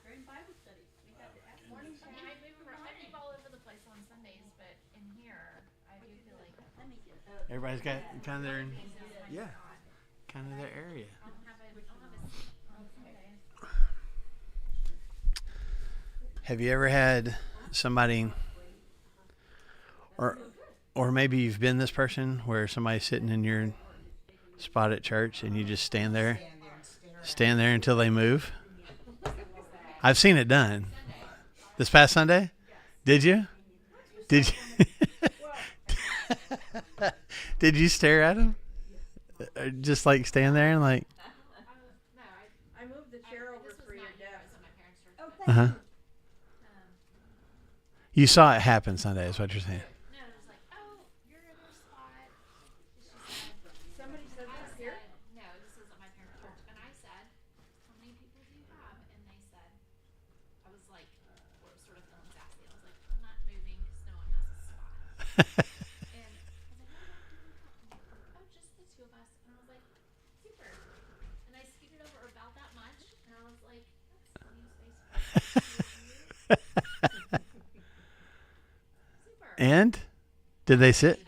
During Bible studies, we had to ask. I move all over the place on Sundays, but in here, I do feel like Everybody's got kind of their, yeah, kind of their area. I don't have a seat on Sundays. Have you ever had somebody, or maybe you've been this person where somebody's sitting in your spot at church and you just stand there until they move? I've seen it done. This past Sunday? Did you? Did you? Did you stare at them? Or just like stand there and like? No, I moved the chair over for your desk. Uh huh. You saw it happen Sunday, is what you're saying. No, it was like, oh, you're in your spot. Somebody said this here? No, this is at my parents' church. And I said, how many people do you have? And they said, I was like, sort of feeling sassy. I was like, I'm not moving because no one has a spot. And I was like, oh, just the two of us. And I was like, super. And I scooted over about that much. And I was like, that's plenty of space for you. And did they sit?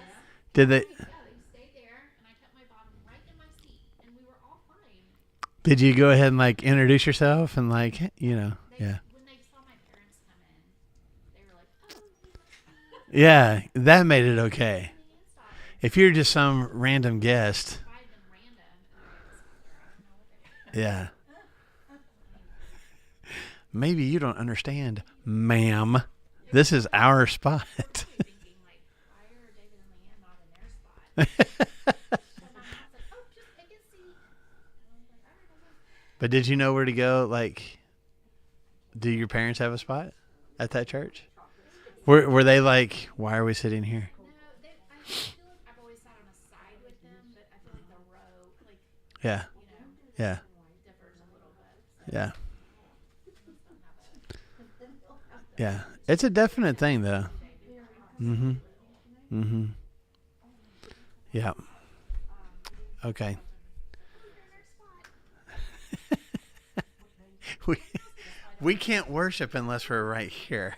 Did they? Yeah, they stayed there, and I kept my bottom right in my seat, and we were all fine. Did you go ahead and like introduce yourself and like yeah? When they saw my parents come in, they were like, "Oh, Yeah, that made it okay. If you're just some random guest, yeah. Maybe you don't understand, ma'am. This is our spot. thinking like, why are David and Leanne not in their spot?" And my mom's like, "Oh, just take a seat." And I was like, "All right." But did you know where to go? Like, do your parents have a spot at that church? Were they like, why are we sitting here? No, I feel like I've always sat on a side with them, but I feel like the row, like, Yeah, yeah, differs a little bit. yeah. Yeah, it's a definite thing, though. Yeah. Okay. we can't worship unless we're right here.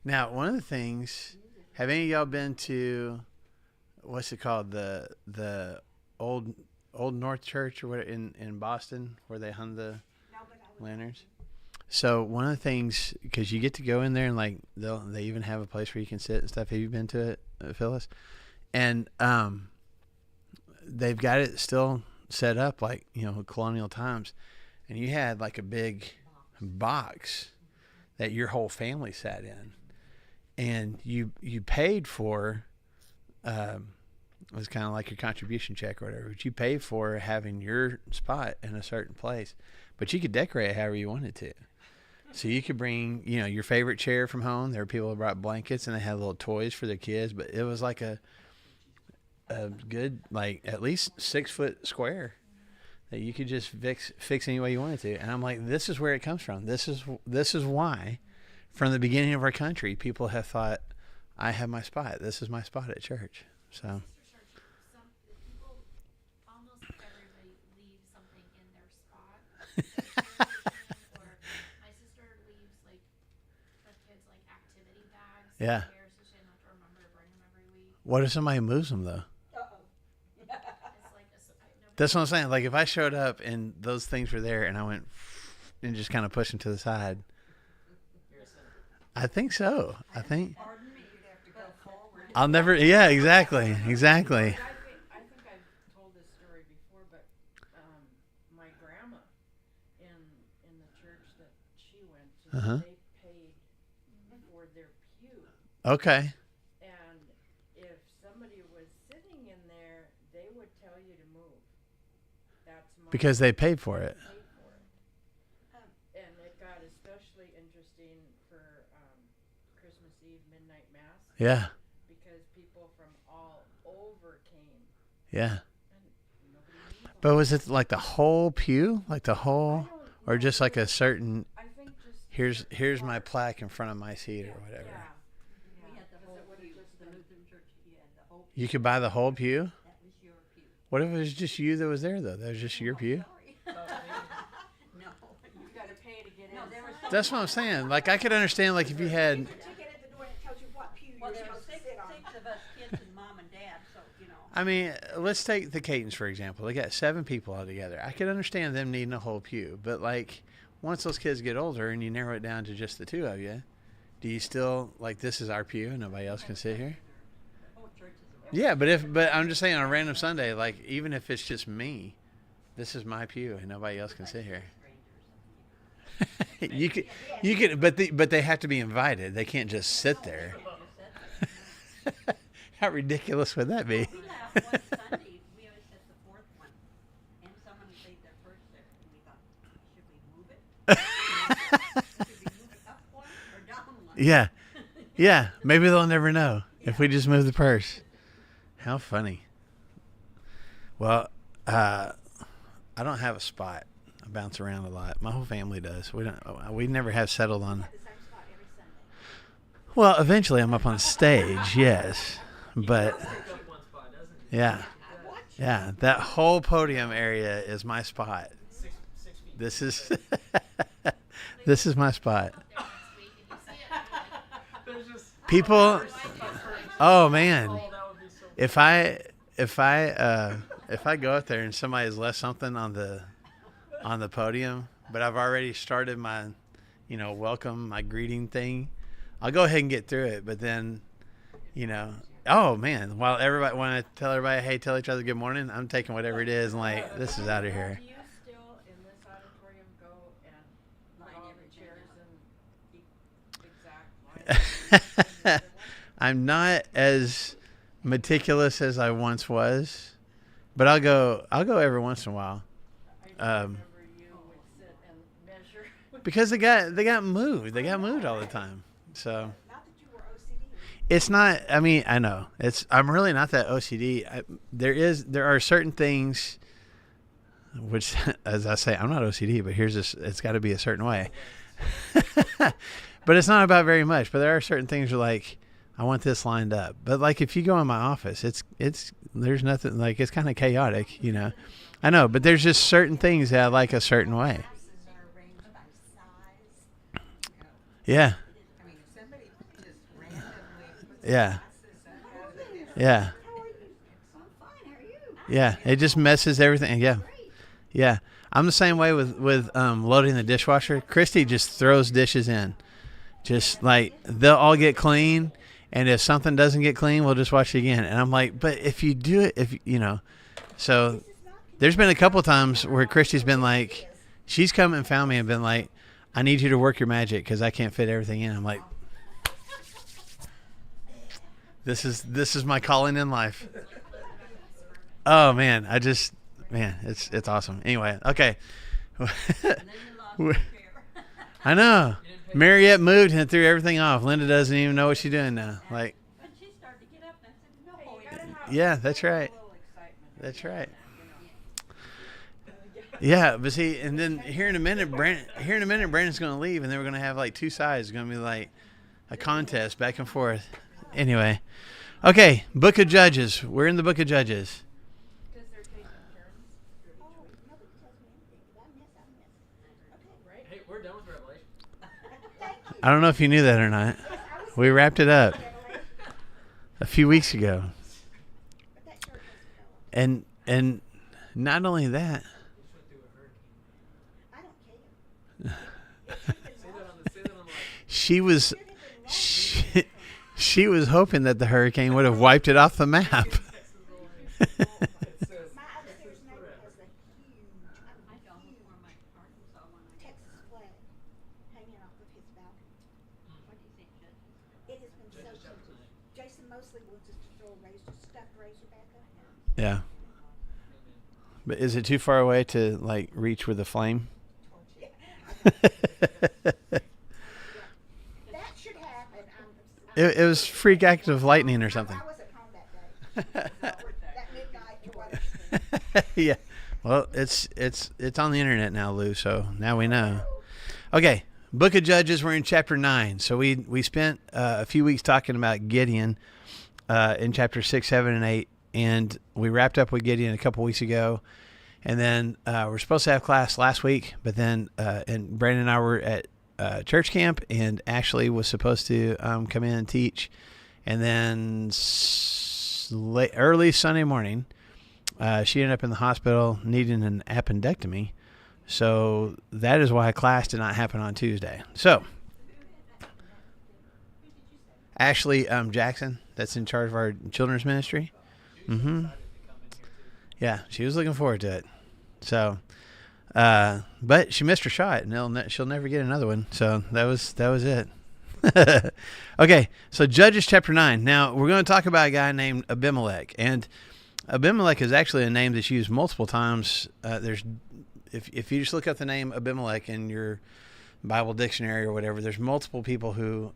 Now, one of the things, have any of y'all been to, what's it called, the old North Church or what in Boston where they hung the lanterns? So one of the things, because you get to go in there and like they even have a place where you can sit and stuff. Have you been to it, Phyllis? And they've got it still set up like colonial times, and you had like a big box that your whole family sat in, and you paid for. It was kind of like your contribution check or whatever, but you paid for having your spot in a certain place, but you could decorate it however you wanted to. So you could bring, your favorite chair from home. There were people who brought blankets and they had little toys for their kids, but it was like a good, like at least 6 foot square that you could just fix any way you wanted to. And I'm like, this is where it comes from. This is why, from the beginning of our country, people have thought, I have my spot. This is my spot at church. So. Some people, almost everybody leaves something in their spot. Or my sister leaves like her kids like activity bags. Yeah. So she doesn't have to remember to bring them every week. What if somebody moves them though? It's like That's what I'm saying. Like if I showed up and those things were there and I went and just kind of pushed them to the side. I think so. I think. Pardon me, you'd have to go forward. I'll never. Yeah, exactly. Exactly. I think I've told this story before, but my grandma in the church that she went to, they paid for their pew. Okay. And if somebody was sitting in there, they would tell you to move. That's Because they paid for it. paid for it. And it got especially interesting for Christmas Eve midnight mass. Yeah. Because people from all over came. Yeah. And nobody knew them. But was it like the whole pew, like the whole, or just like a certain? I think just Here's my plaque in front of my seat or whatever. yeah. We had the whole pew, the Lutheran church, you had the whole pew. You could buy the whole pew. That was your pew. What if it was just you that was there though? That was just your pew. Sorry. No. That's what I'm saying. Like, I could understand, like, if you had... There's a ticket at the door and it tells you what pew Well, you're there were supposed to six sit on. of us kids and mom and dad, so, I mean, let's take the Catons, for example. They got 7 people all together. I could understand them needing a whole pew. But, like, once those kids get older and you narrow it down to just the 2 of you, do you still, like, this is our pew and nobody else can sit here? the whole church is a Yeah, but I'm just saying on a random Sunday, like, even if it's just me, this is my pew and nobody else can sit here. you could, but they have to be invited. They can't just sit there. How ridiculous would that be? We laughed one Sunday. We always had the 4th one, and someone laid their purse there, and we thought, should we move it? Should we move it up one or down one? Yeah. Maybe they'll never know if we just move the purse. How funny. Well, I don't have a spot. I bounce around a lot. My whole family does. We never have settled on. The same spot every Sunday. Well, eventually I'm up on stage, yes, but yeah, that whole podium area is my spot. This is this is my spot. People, oh man, if I go up there and somebody has left something on the podium, but I've already started my, welcome, my greeting thing, I'll go ahead and get through it. But then, oh man, when I tell everybody, hey, tell each other good morning, I'm taking whatever it is and like, this is out of here. Do you still in this auditorium go and line every chairs and exact line? I'm not as meticulous as I once was, but I'll go every once in a while. I remember you would sit and measure. Because they got moved. They got moved all the time. So Not that you were OCD. it's not. I mean, I know I'm really not that OCD. There are certain things, which, as I say, I'm not OCD. But here's this. It's got to be a certain way. But it's not about very much. But there are certain things where, like, I want this lined up. But like, if you go in my office, there's nothing, like, it's kind of chaotic, I know, but there's just certain things that I like a certain way. Classes are arranged by size. Yeah. I mean, if somebody just randomly puts Yeah. classes out of the different. Yeah. How are you? I'm fine. How are you? Yeah. It just messes everything. Yeah. Yeah. I'm the same way with loading the dishwasher. Christy just throws dishes in. Just like, they'll all get clean. And if something doesn't get clean, we'll just wash it again. And I'm like, but if you do it, so there's been a couple times where Christy's been like, she's come and found me and been like, I need you to work your magic because I can't fit everything in. I'm like, this is my calling in life. Oh man, it's awesome. Anyway, okay. And then you lost your chair. I know. Mariette moved and threw everything off. Linda doesn't even know what she's doing now. Like, And she started to get up, and I said, no. You gotta have yeah, that's right. a little excitement. That's right. Yeah, but see, and then here in a minute, Brandon's going to leave, and then we're going to have like 2 sides. It's going to be like a contest back and forth. Anyway, okay, Book of Judges. We're in the Book of Judges. Because they're taking turns. Oh, nobody tells me anything. Did I miss? Okay. Right? Hey, we're done with Revelation. Thank you. I don't know if you knew that or not. We wrapped it up a few weeks ago, But that church doesn't go. and not only that, Just went through a hurricane. I don't care. Say that on the she was hoping that the hurricane would have wiped it off the map. It says, My upstairs neighbor has a huge, I don't wear my Arkansas one. Texas flag hanging off of his balcony. What do you think, Judge? It has been so tempting. Jason Mosley wants us to throw a stuffed razorback up there. Yeah. But is it too far away to like reach with a flame? That should happen. It was freak active lightning or something. I wasn't home that day. That midnight to what? Yeah. Well, it's on the internet now, Lou. So now we know. Okay, Book of Judges. We're in chapter 9. So we spent a few weeks talking about Gideon in chapter 6, 7, and 8, and we wrapped up with Gideon a couple weeks ago. And then we're supposed to have class last week, but then and Brandon and I were church camp, and Ashley was supposed to come in and teach. And then early Sunday morning, she ended up in the hospital needing an appendectomy. So that is why class did not happen on Tuesday. So Ashley Jackson, that's in charge of our children's ministry. Mm-hmm. Yeah, she was looking forward to it. So, but she missed her shot, and she'll never get another one. So that was it. Okay, so Judges chapter 9. Now we're going to talk about a guy named Abimelech, and Abimelech is actually a name that's used multiple times. If you just look up the name Abimelech in your Bible dictionary or whatever, there's multiple people who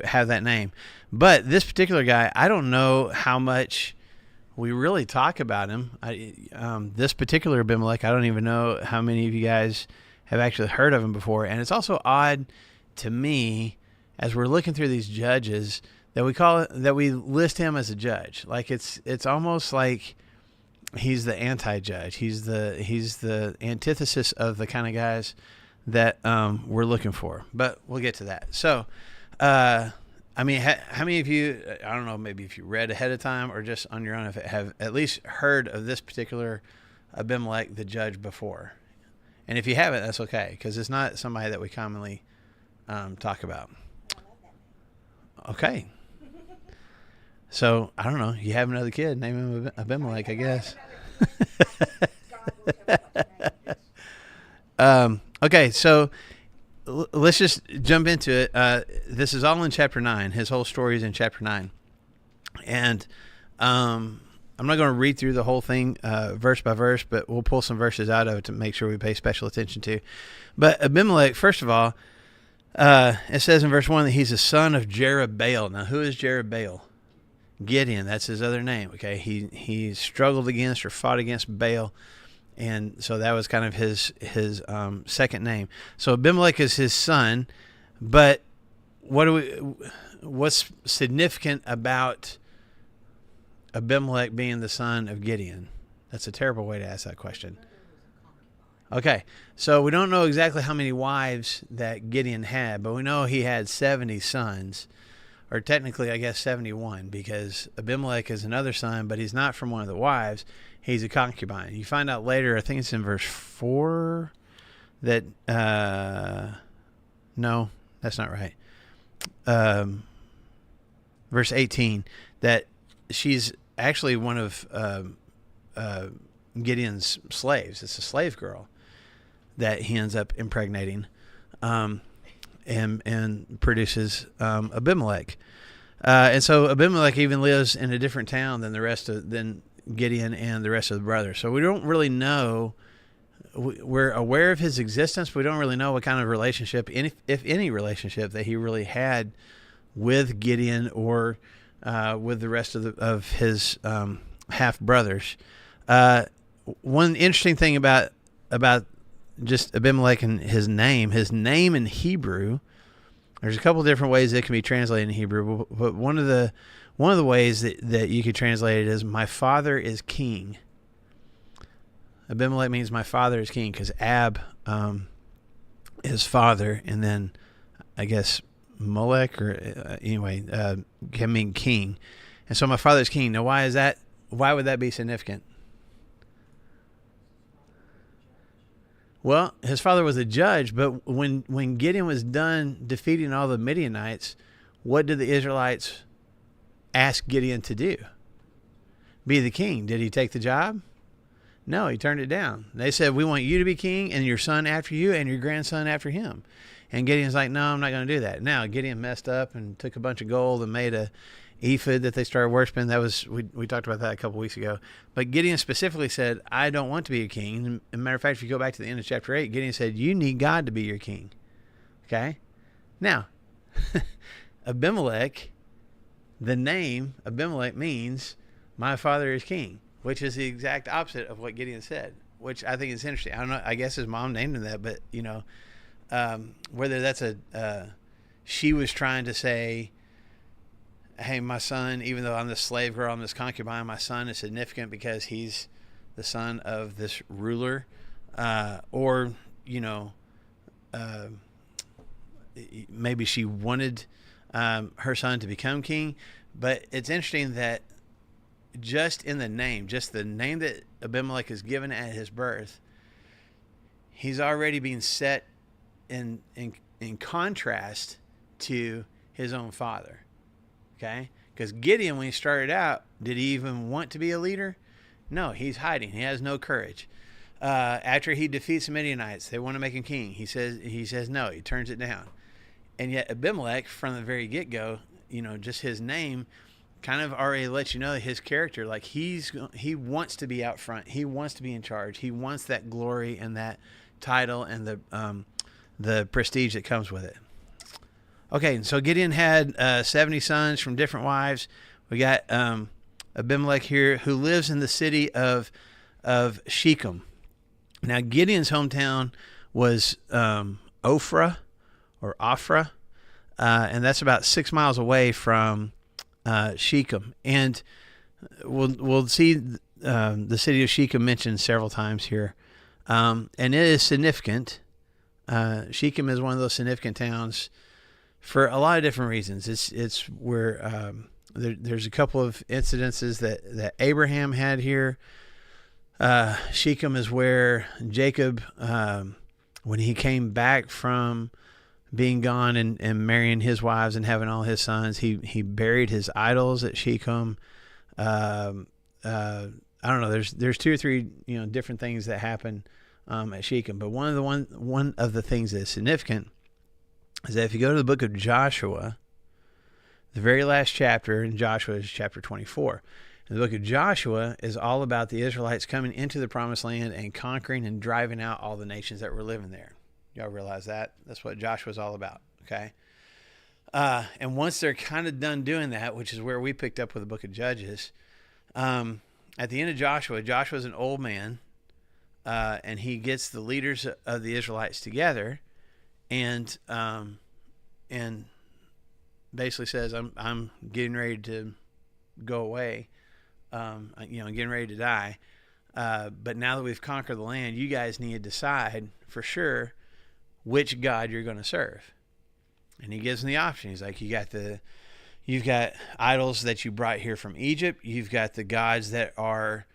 have that name. But this particular guy, I don't know how much we really talk about him. This particular Abimelech, I don't even know how many of you guys have actually heard of him before. And it's also odd to me, as we're looking through these judges, that we list him as a judge. Like it's almost like he's the anti-judge. He's the antithesis of the kind of guys that we're looking for. But we'll get to that. So, I mean, how many of you, I don't know, maybe if you read ahead of time or just on your own, have at least heard of this particular Abimelech, the judge, before? And if you haven't, that's okay, because it's not somebody that we commonly talk about. Okay. So, I don't know. You have another kid, name him Abimelech, I guess. Okay, so let's just jump into it. This is all in chapter 9. His whole story is in chapter 9. And I'm not going to read through the whole thing verse by verse, but we'll pull some verses out of it to make sure we pay special attention to. But Abimelech, first of all, it says in verse 1 that he's a son of Jerubbaal. Now, who is Jerubbaal? Gideon, that's his other name. Okay, he struggled against or fought against Baal. And so that was kind of his second name. So Abimelech is his son, but what's significant about Abimelech being the son of Gideon? That's a terrible way to ask that question. Okay, so we don't know exactly how many wives that Gideon had, but we know he had 70 sons, or technically I guess 71, because Abimelech is another son, but he's not from one of the wives. He's a concubine. You find out later, I think it's in verse 4, that, no, that's not right. Verse 18, that she's actually one of Gideon's slaves. It's a slave girl that he ends up impregnating and produces Abimelech. And so Abimelech even lives in a different town than Gideon and the rest of the brothers. So we don't really know. We're aware of his existence, but we don't really know what kind of relationship, if any relationship, that he really had with Gideon or with the rest of his half brothers. One interesting thing about just Abimelech and his name in Hebrew, there's a couple different ways it can be translated in Hebrew, but one of the ways that you could translate it is, my father is king. Abimelech means my father is king, because Ab is father, and then I guess Molech, or anyway, can mean king. And so my father is king. Now, why is that? Why would that be significant? Well, his father was a judge, but when Gideon was done defeating all the Midianites, what did the Israelites ask Gideon to do? Be the king. Did he take the job? No, he turned it down. They said, we want you to be king and your son after you and your grandson after him. And Gideon's like, no, I'm not going to do that. Now, Gideon messed up and took a bunch of gold and made a ephod that they started worshiping. That was, we talked about that a couple weeks ago. But Gideon specifically said, I don't want to be a king. As a matter of fact, if you go back to the end of chapter 8, Gideon said, you need God to be your king. Okay? Now, Abimelech, the name Abimelech means my father is king, which is the exact opposite of what Gideon said, which I think is interesting. I don't know. I guess his mom named him that, but, you know, whether that's she was trying to say, hey, my son, even though I'm this slave girl, I'm this concubine, my son is significant because he's the son of this ruler, or, you know, maybe she wanted her son to become king. But it's interesting that just in the name that Abimelech is given at his birth, he's already being set in contrast to his own father. Okay? Because Gideon, when he started out, did he even want to be a leader? No, he's hiding. He has no courage. After he defeats the Midianites, they want to make him king. He says no. He turns it down. And yet Abimelech, from the very get-go, just his name kind of already lets you know his character. Like he wants to be out front. He wants to be in charge. He wants that glory and that title and the prestige that comes with it. Okay, so Gideon had 70 sons from different wives. We got Abimelech here, who lives in the city of Shechem. Now, Gideon's hometown was Ophrah, and that's about 6 miles away from Shechem. And we'll see the city of Shechem mentioned several times here, and it is significant. Shechem is one of those significant towns for a lot of different reasons. It's where there's a couple of incidences that Abraham had here. Shechem is where Jacob, when he came back from being gone and marrying his wives and having all his sons, he buried his idols at Shechem. I don't know. There's two or three different things that happen at Shechem, but one of the things that's significant is that if you go to the book of Joshua, the very last chapter in Joshua is chapter 24. And the book of Joshua is all about the Israelites coming into the promised land and conquering and driving out all the nations that were living there. Y'all realize that? That's what Joshua's all about, okay? And once they're kind of done doing that, which is where we picked up with the book of Judges, at the end of Joshua's an old man, and he gets the leaders of the Israelites together and basically says, I'm getting ready to go away. Getting ready to die. But now that we've conquered the land, you guys need to decide for sure which God you're going to serve. And he gives them the option. He's like, you've got idols that you brought here from Egypt. You've got the gods that are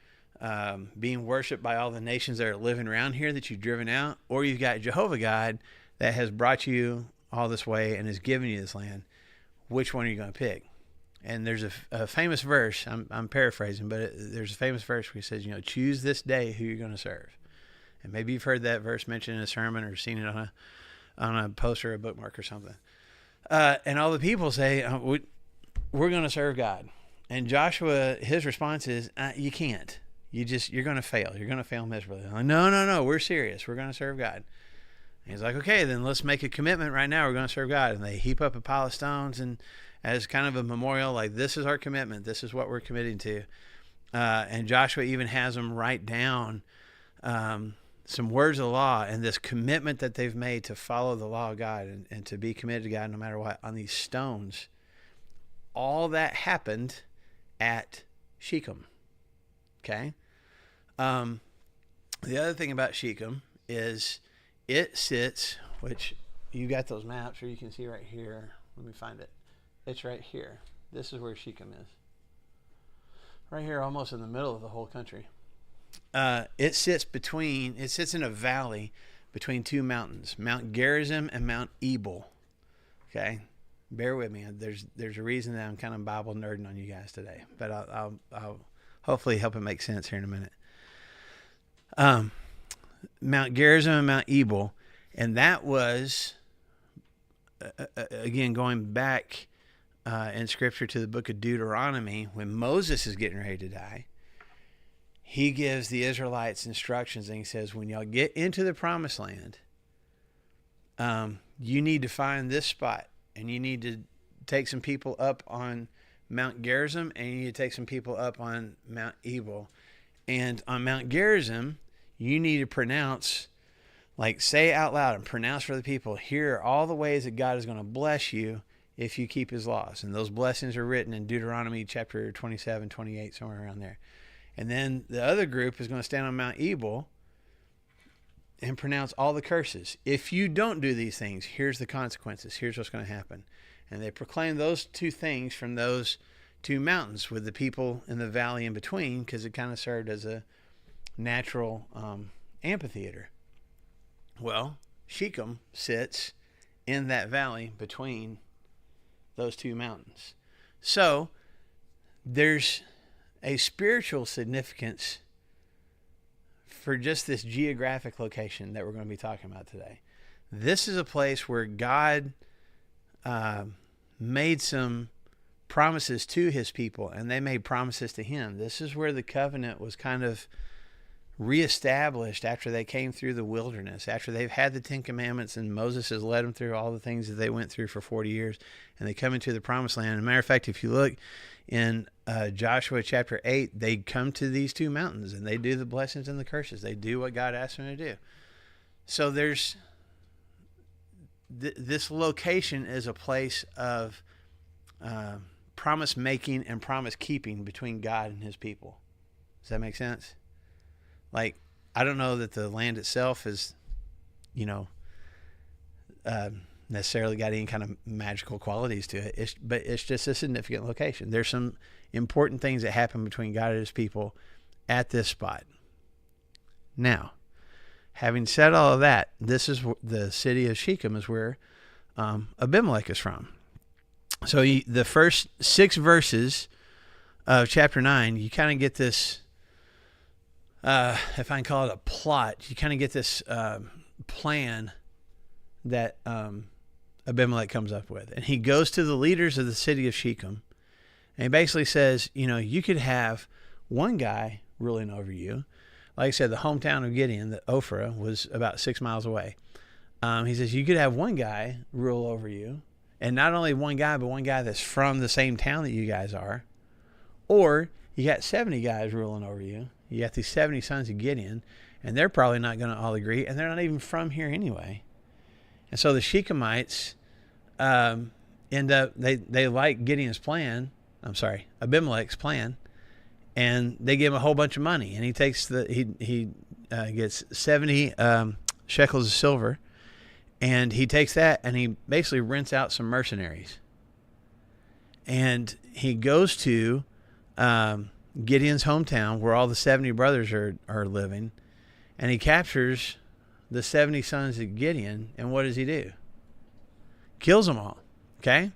being worshipped by all the nations that are living around here that you've driven out. Or you've got Jehovah God that has brought you all this way and has given you this land. Which one are you going to pick? And there's a famous verse, I'm paraphrasing, but there's a famous verse where he says, choose this day who you're going to serve. And maybe you've heard that verse mentioned in a sermon or seen it on a poster or a bookmark or something. And all the people say, we're going to serve God. And Joshua, his response is, you can't. You're going to fail. You're going to fail miserably. Like, no, we're serious. We're going to serve God. And he's like, okay, then let's make a commitment right now. We're going to serve God. And they heap up a pile of stones and as kind of a memorial, like, this is our commitment. This is what we're committing to. And Joshua even has them write down some words of the law and this commitment that they've made to follow the law of God and to be committed to God no matter what on these stones. All that happened at Shechem. Okay? The other thing about Shechem is it sits, which you got those maps, or you can see right here. Let me find it. It's right here. This is where Shechem is. Right here, almost in the middle of the whole country. It sits in a valley between two mountains, Mount Gerizim and Mount Ebal. Okay? Bear with me. There's a reason that I'm kind of Bible nerding on you guys today, but I'll hopefully help it make sense here in a minute. Mount Gerizim and Mount Ebal, and that was, again, going back in Scripture to the book of Deuteronomy, when Moses is getting ready to die, he gives the Israelites instructions, and he says, when y'all get into the promised land, you need to find this spot, and you need to take some people up on Mount Gerizim, and you need to take some people up on Mount Ebal. And on Mount Gerizim, you need to pronounce, like, say out loud and pronounce for the people, here are all the ways that God is going to bless you if you keep his laws. And those blessings are written in Deuteronomy chapter 27, 28, somewhere around there. And then the other group is going to stand on Mount Ebal and pronounce all the curses. If you don't do these things, here's the consequences. Here's what's going to happen. And they proclaimed those two things from those two mountains with the people in the valley in between, because it kind of served as a natural amphitheater. Well, Shechem sits in that valley between those two mountains. So there's a spiritual significance for just this geographic location that we're going to be talking about today. This is a place where God made some promises to his people, and they made promises to him. This is where the covenant was kind of reestablished after they came through the wilderness, after they've had the Ten Commandments and Moses has led them through all the things that they went through for 40 years, and they come into the promised land. As a matter of fact, if you look in Joshua chapter 8, they come to these two mountains and they do the blessings and the curses. They do what God asked them to do. So there's this location is a place of promise making and promise keeping between God and his people. Does that make sense? Like, I don't know that the land itself is, necessarily got any kind of magical qualities to it. But it's just a significant location. There's some important things that happen between God and his people at this spot. Now, having said all of that, this is the city of Shechem is where Abimelech is from. So the first 6 verses of chapter 9, you kind of get this, if I can call it a plot, you kind of get this plan that Abimelech comes up with. And he goes to the leaders of the city of Shechem, and he basically says, you could have one guy ruling over you. Like I said, the hometown of Gideon, the Ophrah, was about 6 miles away. He says, you could have one guy rule over you, and not only one guy, but one guy that's from the same town that you guys are. Or you got 70 guys ruling over you. You got these 70 sons of Gideon, and they're probably not going to all agree, and they're not even from here anyway. And so the Shechemites end up, they like Gideon's plan, Abimelech's plan, and they give him a whole bunch of money. And he takes he gets 70 shekels of silver, and he takes that and he basically rents out some mercenaries. And he goes to Gideon's hometown where all the 70 brothers are living, and he captures the 70 sons of Gideon, and what does he do? Kills them all, okay?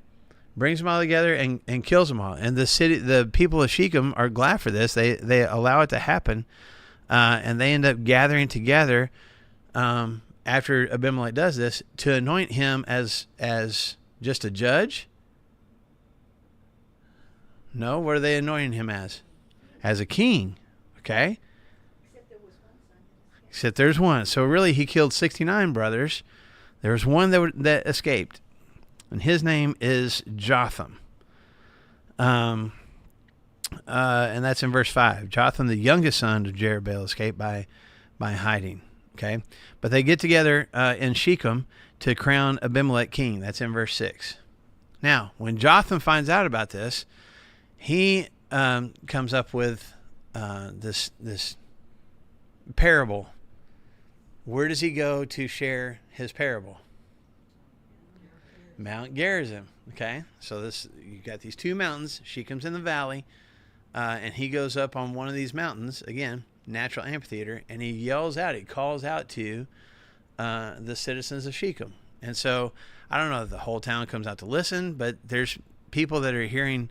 Brings them all together and kills them all. And the people of Shechem are glad for this. They allow it to happen, and they end up gathering together after Abimelech does this to anoint him as just a judge. No, what are they anointing him as? As a king, okay? Except there's one. So really, he killed 69 brothers. There was one that escaped, and his name is Jotham. And that's in verse 5. Jotham, the youngest son of Jerubbaal, escaped by hiding. Okay, but they get together in Shechem to crown Abimelech king. That's in verse 6. Now, when Jotham finds out about this, he comes up with this parable. Where does he go to share his parable? Mount Gerizim. Okay, so you got these two mountains. Shechem's in the valley, and he goes up on one of these mountains, again, natural amphitheater, and he calls out to the citizens of Shechem. And so I don't know if the whole town comes out to listen, but there's people that are hearing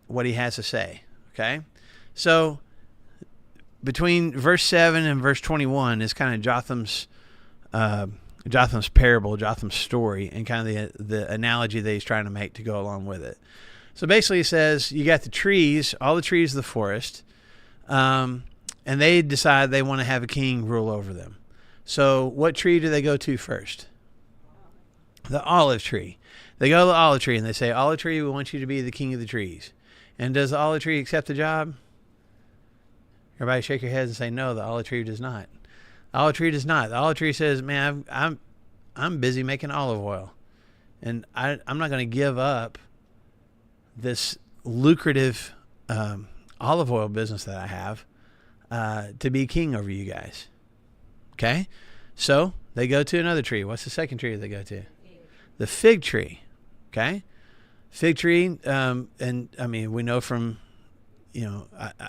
what he has to say. Okay, so between verse 7 and verse 21 is kind of Jotham's parable, Jotham's story, and kind of the analogy that he's trying to make to go along with it. So basically he says, you got the trees, all the trees of the forest, and they decide they want to have a king rule over them. So what tree do they go to first? The olive tree. They go to the olive tree and they say, olive tree, we want you to be the king of the trees. And does the olive tree accept the job? Everybody shake your heads and say, no, the olive tree does not. The olive tree does not. The olive tree says, man, I'm busy making olive oil. And I'm not going to give up this lucrative olive oil business that I have to be king over you guys. Okay? So they go to another tree. What's the second tree they go to? The fig tree. Okay? Fig tree, and I mean, we know from,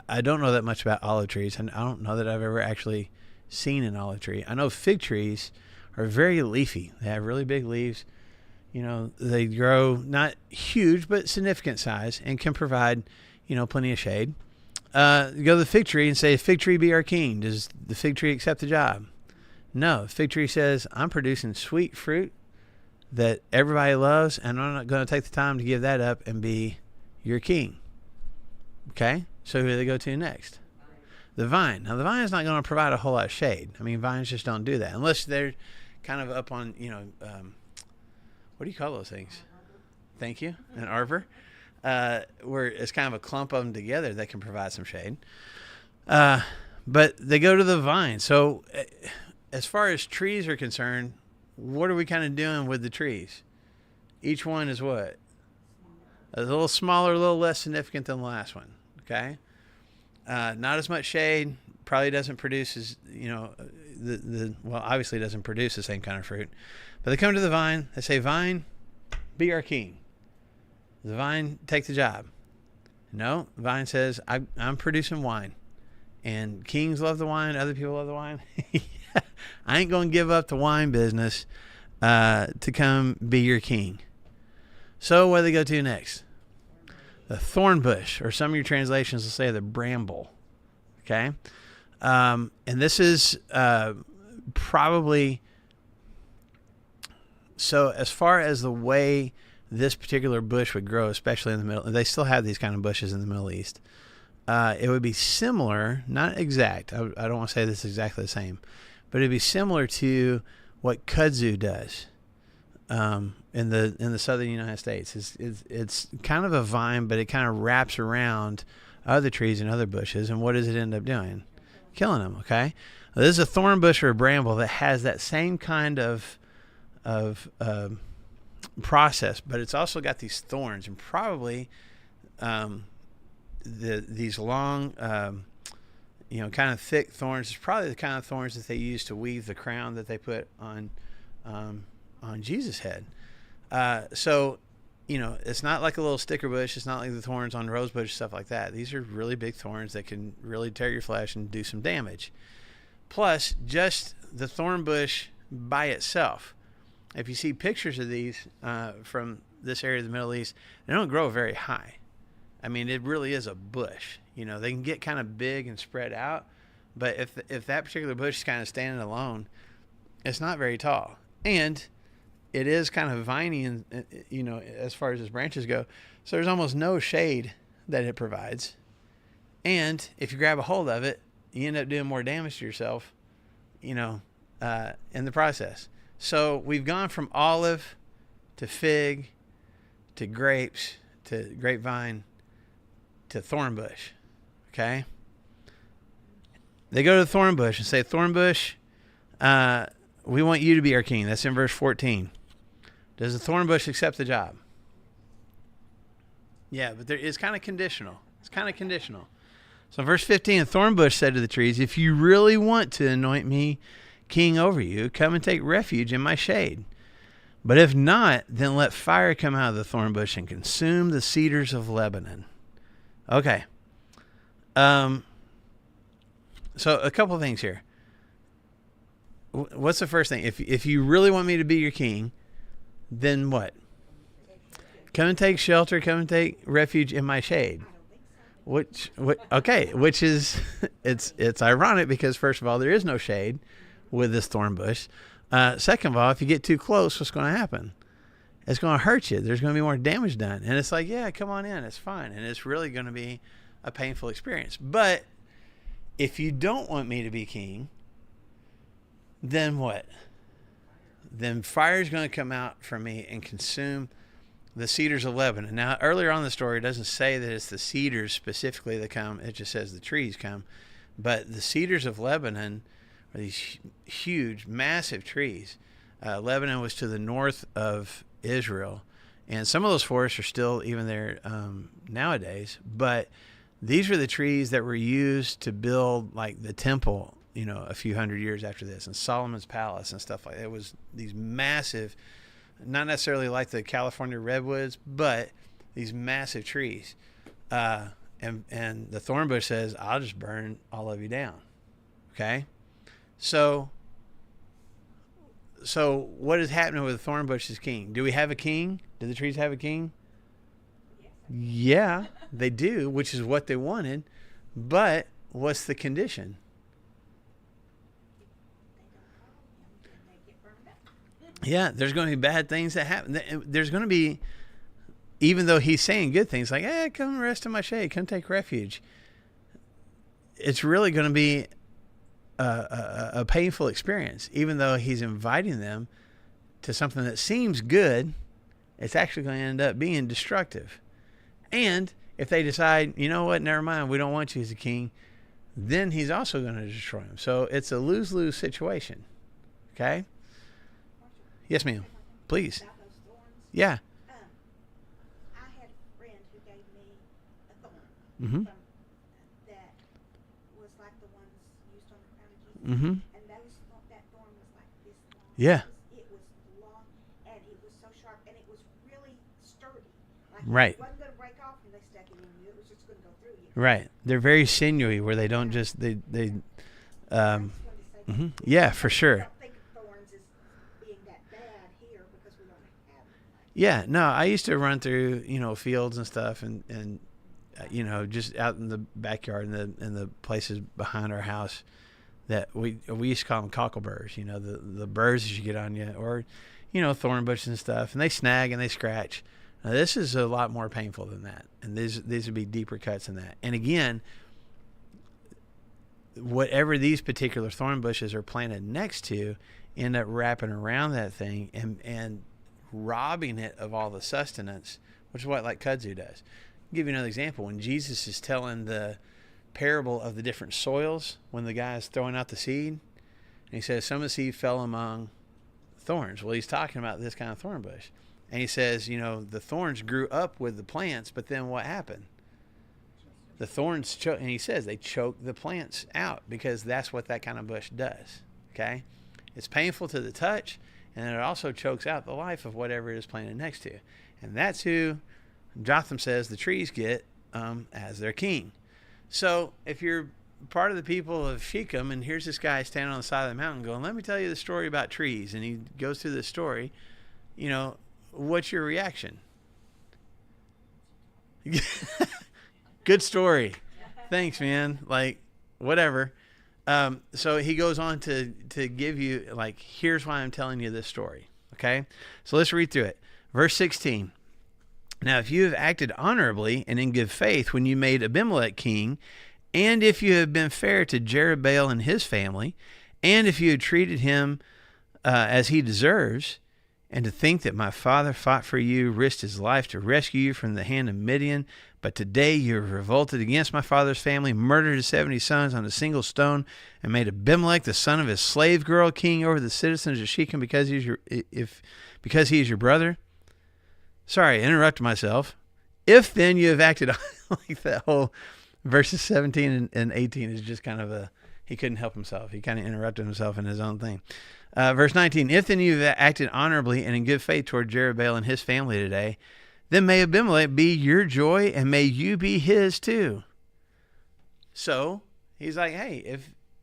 I don't know that much about olive trees, and I don't know that I've ever actually seen an olive tree. I know fig trees are very leafy. They have really big leaves. They grow not huge, but significant size and can provide, plenty of shade. You go to the fig tree and say, fig tree be our king. Does the fig tree accept the job? No. The fig tree says, I'm producing sweet fruit that everybody loves, and I'm not going to take the time to give that up and be your king. Okay? So who do they go to next? The vine. Now, the vine is not going to provide a whole lot of shade. I mean, vines just don't do that. Unless they're kind of up on, what do you call those things? Thank you. An arbor. Where it's kind of a clump of them together that can provide some shade. But they go to the vine. So as far as trees are concerned, what are we kind of doing with the trees? Each one is what? A little smaller, a little less significant than the last one. Okay? Not as much shade. Probably doesn't produce as, obviously doesn't produce the same kind of fruit. But they come to the vine. They say, vine, be our king. The vine take the job. No, the vine says, I'm producing wine. And kings love the wine. Other people love the wine. I ain't going to give up the wine business to come be your king. So what do they go to next? The thorn bush, or some of your translations will say the bramble. Okay? And this is probably... So as far as the way this particular bush would grow, especially in the middle, they still have these kind of bushes in the Middle East. It would be similar, not exact. I don't want to say this is exactly the same, but it'd be similar to what kudzu does in the southern United States. It's kind of a vine, but it kind of wraps around other trees and other bushes. And what does it end up doing? Killing them. Okay, this is a thorn bush or a bramble that has that same kind of process, but it's also got these thorns, and probably these long, kind of thick thorns. It's probably the kind of thorns that they use to weave the crown that they put on Jesus' head. So, it's not like a little sticker bush. It's not like the thorns on rose bush, stuff like that. These are really big thorns that can really tear your flesh and do some damage. Plus, just the thorn bush by itself. If you see pictures of these from this area of the Middle East, they don't grow very high. I mean, it really is a bush. They can get kind of big and spread out, but if that particular bush is kind of standing alone, it's not very tall. And it is kind of viney, and as far as its branches go, so there's almost no shade that it provides. And if you grab a hold of it, you end up doing more damage to yourself, in the process. So we've gone from olive to fig to grapes to grapevine to thorn bush. Okay? They go to the thorn bush and say, thorn bush, we want you to be our king. That's in verse 14. Does the thorn bush accept the job? Yeah, but it's kind of conditional. It's kind of conditional. So verse 15, the thorn bush said to the trees, if you really want to anoint me king over you, come and take refuge in my shade. But if not, then let fire come out of the thorn bush and consume the cedars of Lebanon. Okay. So a couple of things here. What's the first thing? If you really want me to be your king, then what? Come and take shelter. Come and take refuge in my shade. Which is it's ironic because first of all, there is no shade with this thorn bush. Second of all, if you get too close, what's going to happen? It's going to hurt you. There's going to be more damage done. And it's like, yeah, come on in. It's fine. And it's really going to be a painful experience. But if you don't want me to be king, then what? Then fire is going to come out from me and consume the cedars of Lebanon. Now, earlier on in the story, it doesn't say that it's the cedars specifically that come. It just says the trees come. But the cedars of Lebanon are these huge, massive trees. Lebanon was to the north of Israel. And some of those forests are still even there nowadays. But these were the trees that were used to build like the temple a few hundred years after this, and Solomon's Palace and stuff like that. It was these massive, not necessarily like the California redwoods, but these massive trees. And the thorn bush says, I'll just burn all of you down. Okay? So what is happening with the thorn bush's king? Do we have a king? Do the trees have a king? Yeah, they do, which is what they wanted. But what's the condition? Yeah, there's going to be bad things that happen. There's going to be, even though he's saying good things like, come rest in my shade, come take refuge. It's really going to be a painful experience. Even though he's inviting them to something that seems good, it's actually going to end up being destructive. And if they decide, you know what, never mind, we don't want you as a king, then he's also going to destroy them. So it's a lose-lose situation. Okay? Yes, ma'am. Please. About those thorns. Yeah. I had a friend who gave me a thorn Mm-hmm. that was like the ones used on the crown of Jesus. Mm-hmm. And that thorn was like this long. Yeah. It was long, and it was so sharp, and it was really sturdy. Like Right. It wasn't going to break off when they stuck it in you. It was just going to go through you. Right. They're very sinewy where they don't just, they I just wanted to say that. yeah, for I sure. don't think of thorns as being that bad here because we don't have them. Yeah, no, I used to run through, fields and stuff and just out in the backyard in the places behind our house that we used to call them cockleburrs, the burrs that you get on you, or, thorn bushes and stuff, and they snag and they scratch. Now, this is a lot more painful than that, and these would be deeper cuts than that. And again, whatever these particular thorn bushes are planted next to end up wrapping around that thing and robbing it of all the sustenance, which is what like kudzu does. I'll give you another example. When Jesus is telling the parable of the different soils, when the guy is throwing out the seed, and he says some of the seed fell among thorns. Well, he's talking about this kind of thorn bush. And he says, the thorns grew up with the plants, but then what happened? The thorns and he says they choke the plants out because that's what that kind of bush does. Okay? It's painful to the touch, and it also chokes out the life of whatever it is planted next to. And that's who Jotham says the trees get as their king. So if you're part of the people of Shechem, and here's this guy standing on the side of the mountain going, let me tell you the story about trees, and he goes through this story, what's your reaction? Good story. Thanks, man. Like, whatever. So he goes on to give you, like, here's why I'm telling you this story. Okay? So let's read through it. Verse 16. Now, if you have acted honorably and in good faith when you made Abimelech king, and if you have been fair to Jerubbaal and his family, and if you have treated him as he deserves, and to think that my father fought for you, risked his life to rescue you from the hand of Midian, but today you have revolted against my father's family, murdered his 70 sons on a single stone, and made Abimelech, the son of his slave girl, king over the citizens of Shechem because he is your brother. Sorry, I interrupted myself. If then you have acted like that whole verses 17 and 18 is just kind of he couldn't help himself. He kind of interrupted himself in his own thing. Verse 19, if then you have acted honorably and in good faith toward Jerubbaal and his family today, then may Abimelech be your joy and may you be his too. So he's like, hey,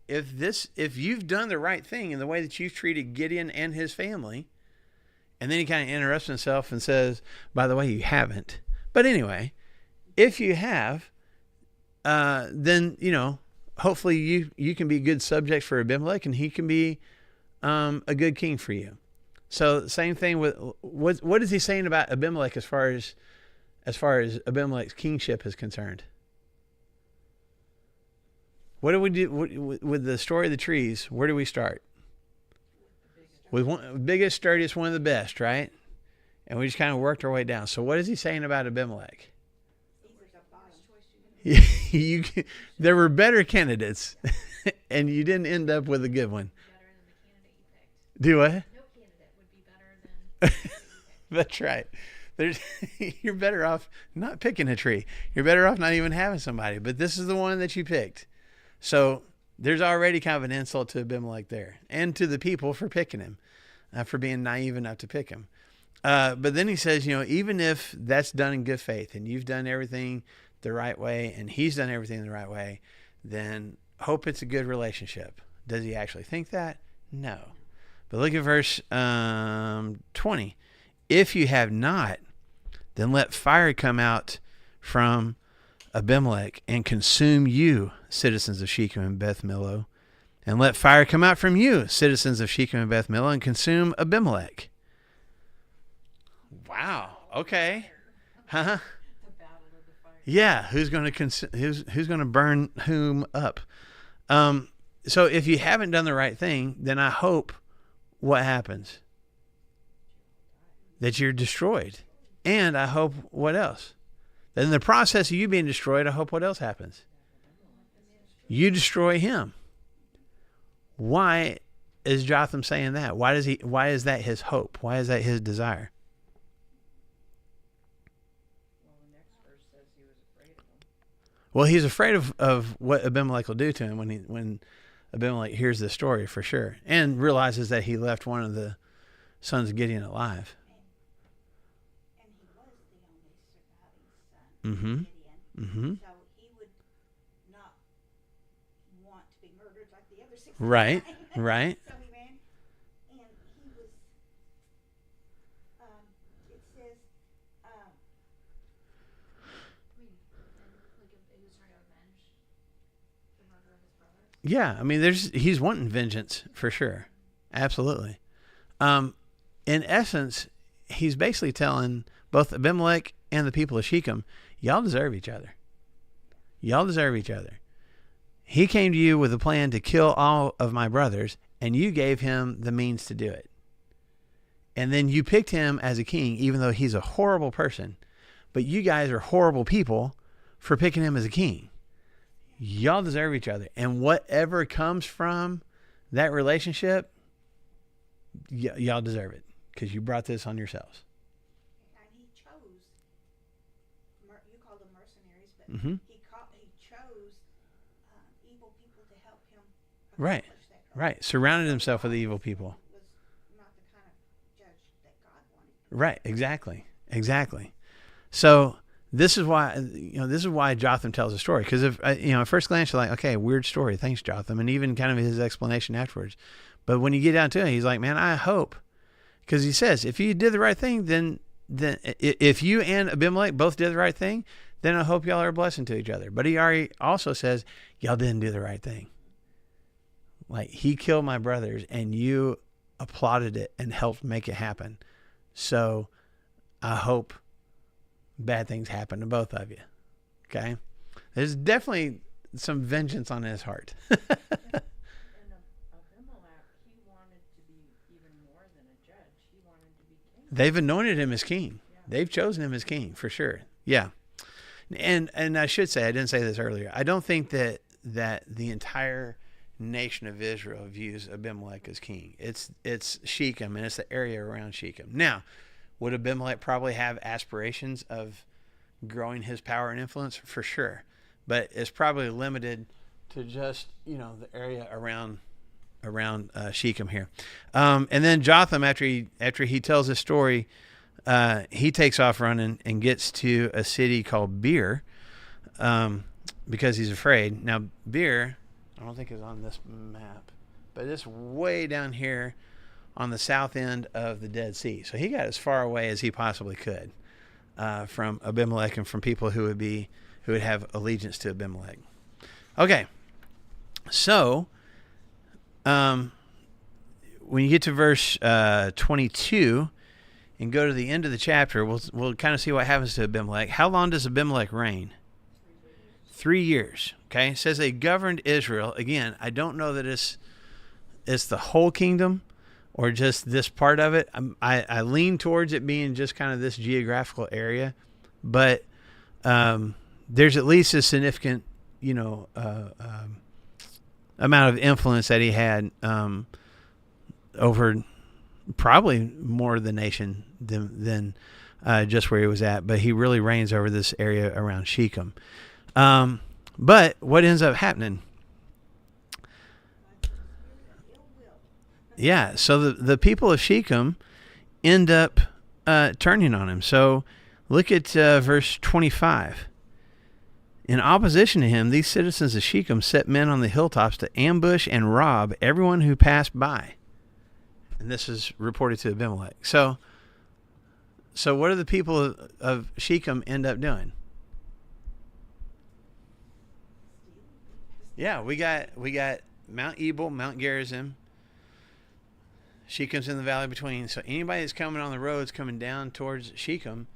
if you've done the right thing in the way that you've treated Gideon and his family, and then he kind of interrupts himself and says, by the way, you haven't. But anyway, if you have, then, hopefully you can be good subjects for Abimelech and he can be a good king for you. So same thing with what is he saying about Abimelech as far as Abimelech's kingship is concerned? What do we do with the story of the trees? Where do we start? With one biggest, sturdiest, one of the best, right? And we just kind of worked our way down. So what is he saying about Abimelech? There were better candidates, and you didn't end up with a good one. Better than the candidate you picked. Do what? No candidate would be better than That's right. You're better off not picking a tree. You're better off not even having somebody. But this is the one that you picked. So There's already kind of an insult to Abimelech there, and to the people for picking him, for being naive enough to pick him. But then he says, even if that's done in good faith and you've done everything the right way and he's done everything the right way, then hope it's a good relationship. Does he actually think that? No. But look at verse 20. If you have not, then let fire come out from Abimelech and consume you, citizens of Shechem and Beth Millo. And let fire come out from you, citizens of Shechem and Beth Millo, and consume Abimelech. Wow. Okay. Huh? The battle of the fire. Yeah. Who's going to burn whom up? So if you haven't done the right thing, then I hope what happens? That you're destroyed. And I hope what else? That in the process of you being destroyed, I hope what else happens? You destroy him. Why is Jotham saying that? Why is that his hope? Why is that his desire? Well, the next verse says he was afraid of him. Well, he's afraid of what Abimelech will do to him when Abimelech hears this story for sure, and realizes that he left one of the sons of Gideon alive. And he was the only surviving son of Gideon. So he would not want to be murdered like the other 6. Right, right. So he ran, and he was, it says, Wait, and like if he was trying to avenge the murder of his brother. Yeah, I mean, he's wanting vengeance for sure, absolutely. In essence, he's basically telling both Abimelech and the people of Shechem, y'all deserve each other. Y'all deserve each other. He came to you with a plan to kill all of my brothers, and you gave him the means to do it. And then you picked him as a king, even though he's a horrible person. But you guys are horrible people for picking him as a king. Y'all deserve each other. And whatever comes from that relationship, y'all deserve it. Because you brought this on yourselves. and he chose, you call them mercenaries, but Mm-hmm. he chose evil people to help him Right. accomplish that goal. Right. Surrounded himself with the evil people. Was not the kind of judge that God wanted. Right. Exactly. Exactly. So this is why Jotham tells a story. Because if at first glance you're like, okay, weird story. Thanks, Jotham, and even kind of his explanation afterwards. But when you get down to it, he's like, man, I hope, because he says, if you did the right thing, then if you and Abimelech both did the right thing, then I hope y'all are a blessing to each other. But he already also says, y'all didn't do the right thing. Like, he killed my brothers, and you applauded it and helped make it happen. So I hope bad things happen to both of you. Okay? There's definitely some vengeance on his heart. And Abimelech, he wanted to be even more than a judge. He wanted to be king. They've anointed him as king. They've chosen him as king, for sure. Yeah. And I should say, I didn't say this earlier, I don't think that the entire nation of Israel views Abimelech as king. It's Shechem, and it's the area around Shechem. Now, would Abimelech probably have aspirations of growing his power and influence? For sure. But it's probably limited to just, the area around Shechem here. And then Jotham, after he tells this story, he takes off running and gets to a city called Beer, because he's afraid. Now, Beer, I don't think it's on this map, but it's way down here on the south end of the Dead Sea. So he got as far away as he possibly could from Abimelech and from people who would have allegiance to Abimelech. Okay, so when you get to verse 22 and go to the end of the chapter, we'll kind of see what happens to Abimelech. How long does Abimelech reign? 3 years. Okay, it says they governed Israel. Again, I don't know that it's the whole kingdom or just this part of it. I lean towards it being just kind of this geographical area, but there's at least a significant, amount of influence that he had over probably more of the nation than just where he was at. But he really reigns over this area around Shechem. But what ends up happening? Yeah. So the people of Shechem end up turning on him. So look at verse 25. In opposition to him, these citizens of Shechem set men on the hilltops to ambush and rob everyone who passed by. And this is reported to Abimelech. So what do the people of Shechem end up doing? Yeah, we got Mount Ebal, Mount Gerizim. Shechem's in the valley between. So anybody that's coming on the roads coming down towards Shechem,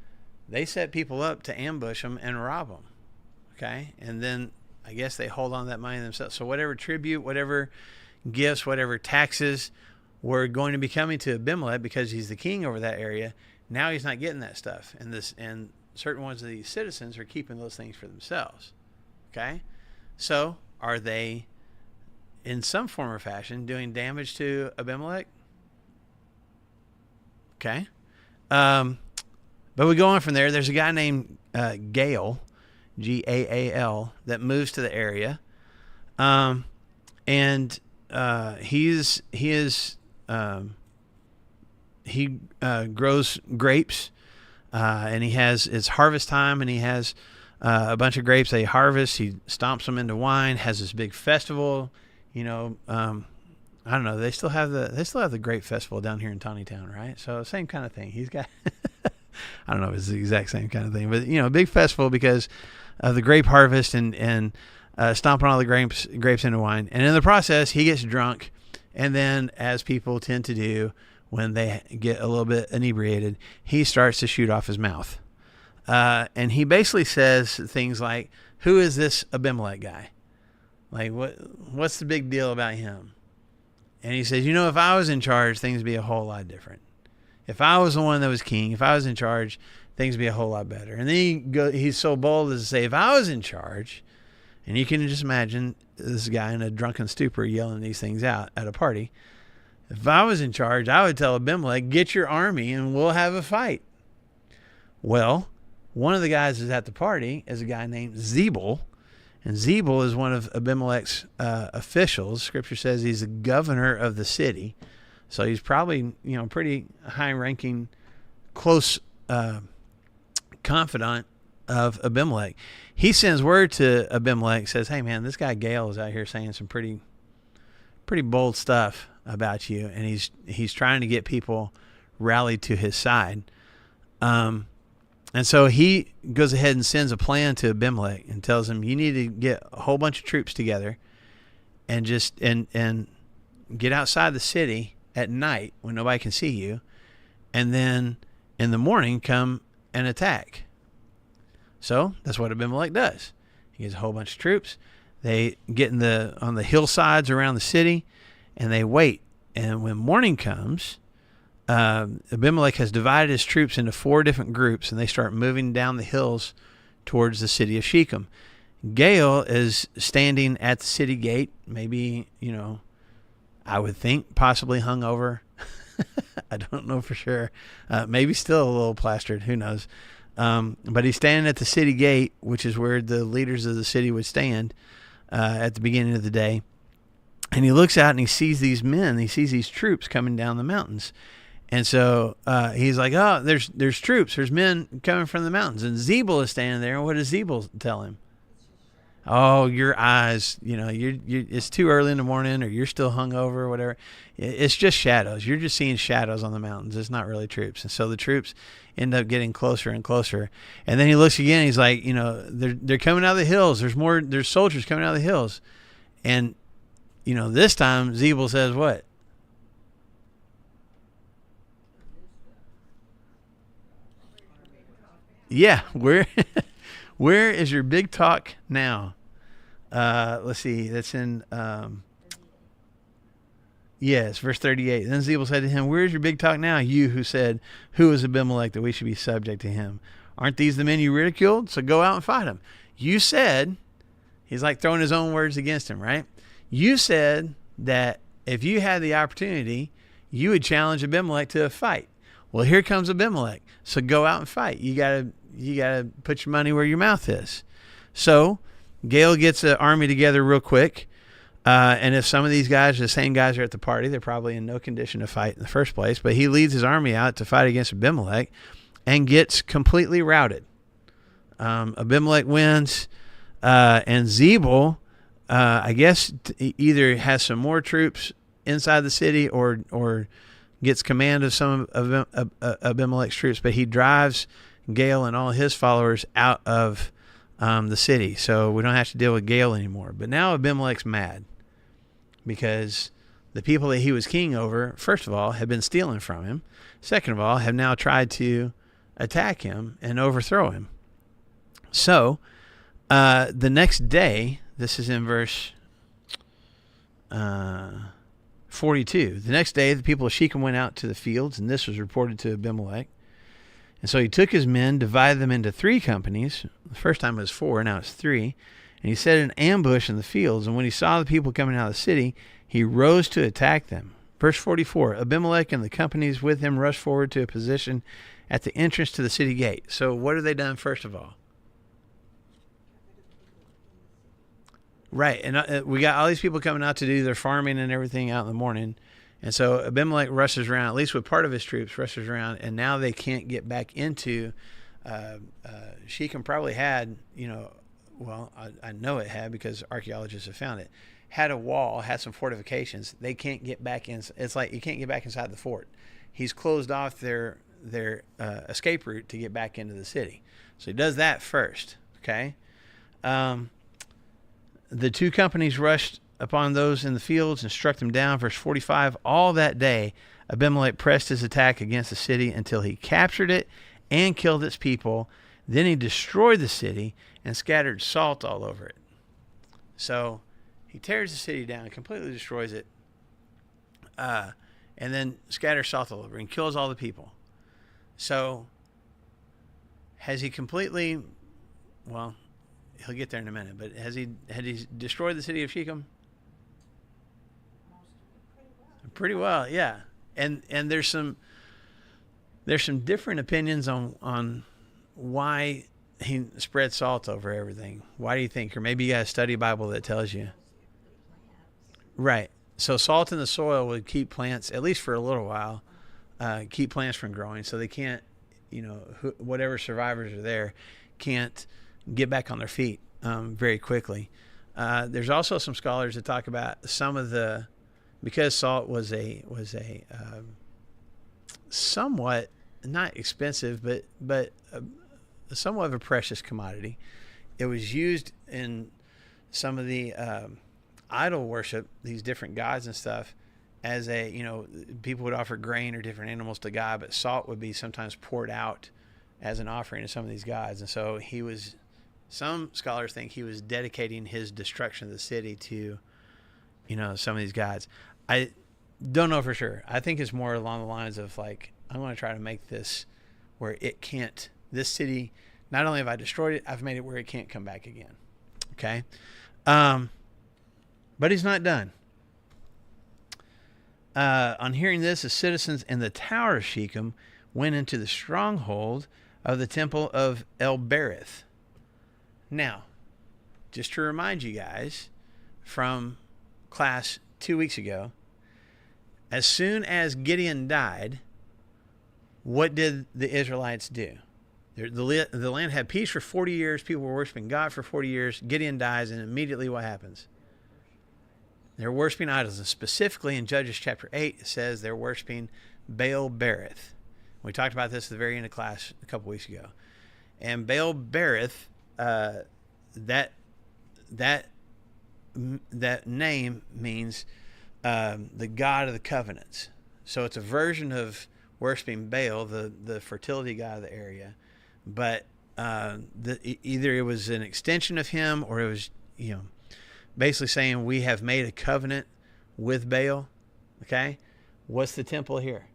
they set people up to ambush them and rob them. Okay? And then I guess they hold on to that money themselves. So whatever tribute, whatever gifts, whatever taxes were going to be coming to Abimelech because he's the king over that area, now he's not getting that stuff. And certain ones of these citizens are keeping those things for themselves. Okay? So are they, in some form or fashion, doing damage to Abimelech? Okay. But we go on from there. There's a guy named Gaal, Gaal, that moves to the area. He grows grapes, and it's harvest time, and he has a bunch of grapes they harvest. He stomps them into wine, has this big festival. I don't know. They still have the grape festival down here in Tawny Town, right? So same kind of thing. He's got I don't know if it's the exact same kind of thing, but a big festival because of the grape harvest and stomping all the grapes into wine. And in the process, he gets drunk, and then, as people tend to do when they get a little bit inebriated, he starts to shoot off his mouth. And he basically says things like, "Who is this Abimelech guy? Like, what's the big deal about him?" And he says, if I was in charge, things would be a whole lot different. If I was the one that was king, if I was in charge, things would be a whole lot better. And then he's so bold as to say, if I was in charge, and you can just imagine this guy in a drunken stupor yelling these things out at a party. If I was in charge, I would tell Abimelech, get your army and we'll have a fight. Well, one of the guys that's at the party is a guy named Zebul. And Zebul is one of Abimelech's officials. Scripture says he's the governor of the city. So he's probably, pretty high-ranking, close confidant of Abimelech. He sends word to Abimelech, says, "Hey, man, this guy Gaal is out here saying some pretty bold stuff about you, and he's trying to get people rallied to his side." And so he goes ahead and sends a plan to Abimelech and tells him, you need to get a whole bunch of troops together and and get outside the city at night when nobody can see you, and then in the morning come and attack. So that's what Abimelech does. He gets a whole bunch of troops. They get on the hillsides around the city, and they wait. And when morning comes, Abimelech has divided his troops into 4 different groups, and they start moving down the hills towards the city of Shechem. Gaal is standing at the city gate, maybe, I would think possibly hungover. I don't know for sure. Maybe still a little plastered, who knows. But he's standing at the city gate, which is where the leaders of the city would stand at the beginning of the day. And he looks out and he sees these men, he sees these troops coming down the mountains. And so he's like, oh, there's troops. There's men coming from the mountains. And Zebul is standing there. And what does Zebul tell him? Oh, your eyes, it's too early in the morning, or you're still hungover or whatever. It's just shadows. You're just seeing shadows on the mountains. It's not really troops. And so the troops end up getting closer and closer. And then he looks again. And he's like, they're coming out of the hills. There's soldiers coming out of the hills. And, this time Zebul says what? Yeah, where is your big talk now? Let's see. That's in yes, verse 38. Then Zebul said to him, "Where is your big talk now, you who said, who is Abimelech that we should be subject to him? Aren't these the men you ridiculed? So go out and fight them." You said, he's like throwing his own words against him, right? You said that if you had the opportunity, you would challenge Abimelech to a fight. Well, here comes Abimelech. So go out and fight. You gotta put your money where your mouth is. So Gaal gets an army together real quick. And if some of these guys, the same guys, are at the party, they're probably in no condition to fight in the first place. But he leads his army out to fight against Abimelech and gets completely routed. Abimelech wins, and Zebul, I guess, either has some more troops inside the city or gets command of some of Abimelech's troops. But he drives Gael and all his followers out of the city, so we don't have to deal with Gael anymore. But now Abimelech's mad because the people that he was king over, first of all, have been stealing from him. Second of all, have now tried to attack him and overthrow him. So the next day, this is in verse 42. The next day, the people of Shechem went out to the fields, and this was reported to Abimelech. And so he took his men, divided them into 3 companies. The first time it was 4, now it's 3. And he set an ambush in the fields. And when he saw the people coming out of the city, he rose to attack them. Verse 44, Abimelech and the companies with him rushed forward to a position at the entrance to the city gate. So what have they done first of all? Right. And we got all these people coming out to do their farming and everything out in the morning. And so Abimelech rushes around, at least with part of his troops, rushes around, and now they can't get back into Shechem. Probably had, well, I know it had because archaeologists have found it, had a wall, had some fortifications. They can't get back in. It's like you can't get back inside the fort. He's closed off their escape route to get back into the city. So he does that first, okay? The 2 companies rushed upon those in the fields and struck them down. Verse 45, all that day Abimelech pressed his attack against the city until he captured it and killed its people. Then he destroyed the city and scattered salt all over it. So he tears the city down, completely destroys it, and then scatters salt all over it and kills all the people. So has he completely, well, he'll get there in a minute, but had he destroyed the city of Shechem? Pretty well, yeah. And there's some different opinions on why he spread salt over everything. Why do you think? Or maybe you got a study Bible that tells you. Right. So salt in the soil would keep plants, at least for a little while, keep plants from growing, so they can't, whatever survivors are there, can't get back on their feet very quickly. There's also some scholars that talk about some of the, because salt was a somewhat not expensive, but somewhat of a precious commodity. It was used in some of the idol worship, these different gods and stuff, as people would offer grain or different animals to God, but salt would be sometimes poured out as an offering to some of these gods. And so some scholars think he was dedicating his destruction of the city to, some of these gods. I don't know for sure. I think it's more along the lines of like, I want to try to make this where this city, not only have I destroyed it, I've made it where it can't come back again. Okay. But he's not done. On hearing this, the citizens in the tower of Shechem went into the stronghold of the temple of El-Berith. Now, just to remind you guys from class 2 weeks ago, as soon as Gideon died, what did the Israelites do? The land had peace for 40 years. People were worshiping God for 40 years. Gideon dies, and immediately what happens? They're worshiping idols. And specifically in Judges chapter 8, it says they're worshiping Baal-Berith. We talked about this at the very end of class a couple weeks ago. And Baal-Berith, that name means the God of the covenants. So it's a version of worshiping Baal, the fertility god of the area. But either it was an extension of him, or it was, basically saying we have made a covenant with Baal. Okay? What's the temple here?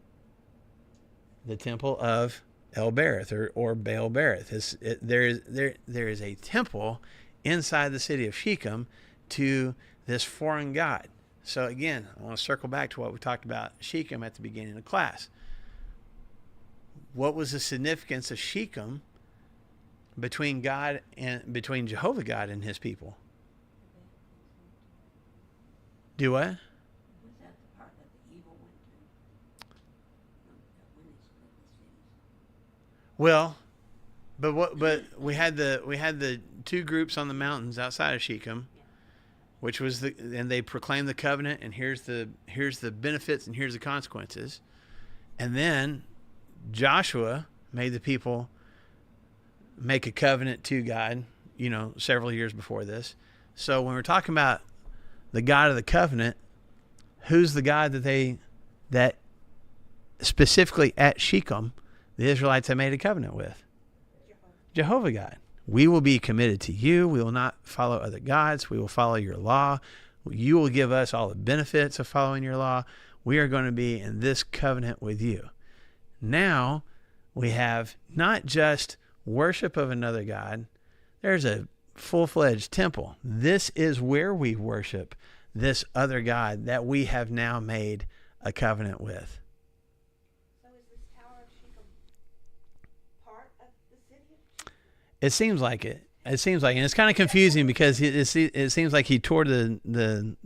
The temple of El-Berith or Baal-Berith. There is a temple inside the city of Shechem to this foreign god. So again, I want to circle back to what we talked about Shechem at the beginning of class. What was the significance of Shechem between Jehovah God and his people? Do what? Was that the part that the evil went to? When they split the cities. Well, but we had the two groups on the mountains outside of Shechem, which was and they proclaimed the covenant, and here's the benefits and here's the consequences. And then Joshua made the people make a covenant to God, several years before this. So when we're talking about the God of the covenant, who's the God that specifically at Shechem the Israelites had made a covenant with? Jehovah God. We will be committed to you. We will not follow other gods. We will follow your law. You will give us all the benefits of following your law. We are going to be in this covenant with you. Now we have not just worship of another God. There's a full-fledged temple. This is where we worship this other God that we have now made a covenant with. So is this Tower of Shechem part of the city? It seems like it. It seems like, and it's kind of confusing because it seems like he tore the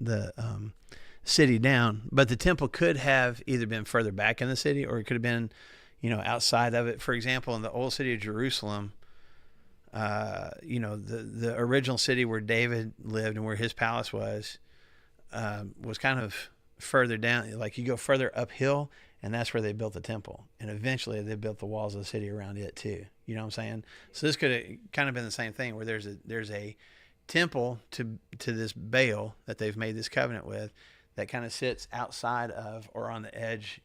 city down, but the temple could have either been further back in the city or it could have been, outside of it. For example, in the old city of Jerusalem, the original city where David lived and where his palace was kind of further down. Like you go further uphill, and that's where they built the temple. And eventually they built the walls of the city around it too. You know what I'm saying? So this could have kind of been the same thing where there's a temple to this Baal that they've made this covenant with that kind of sits outside of or on the edge,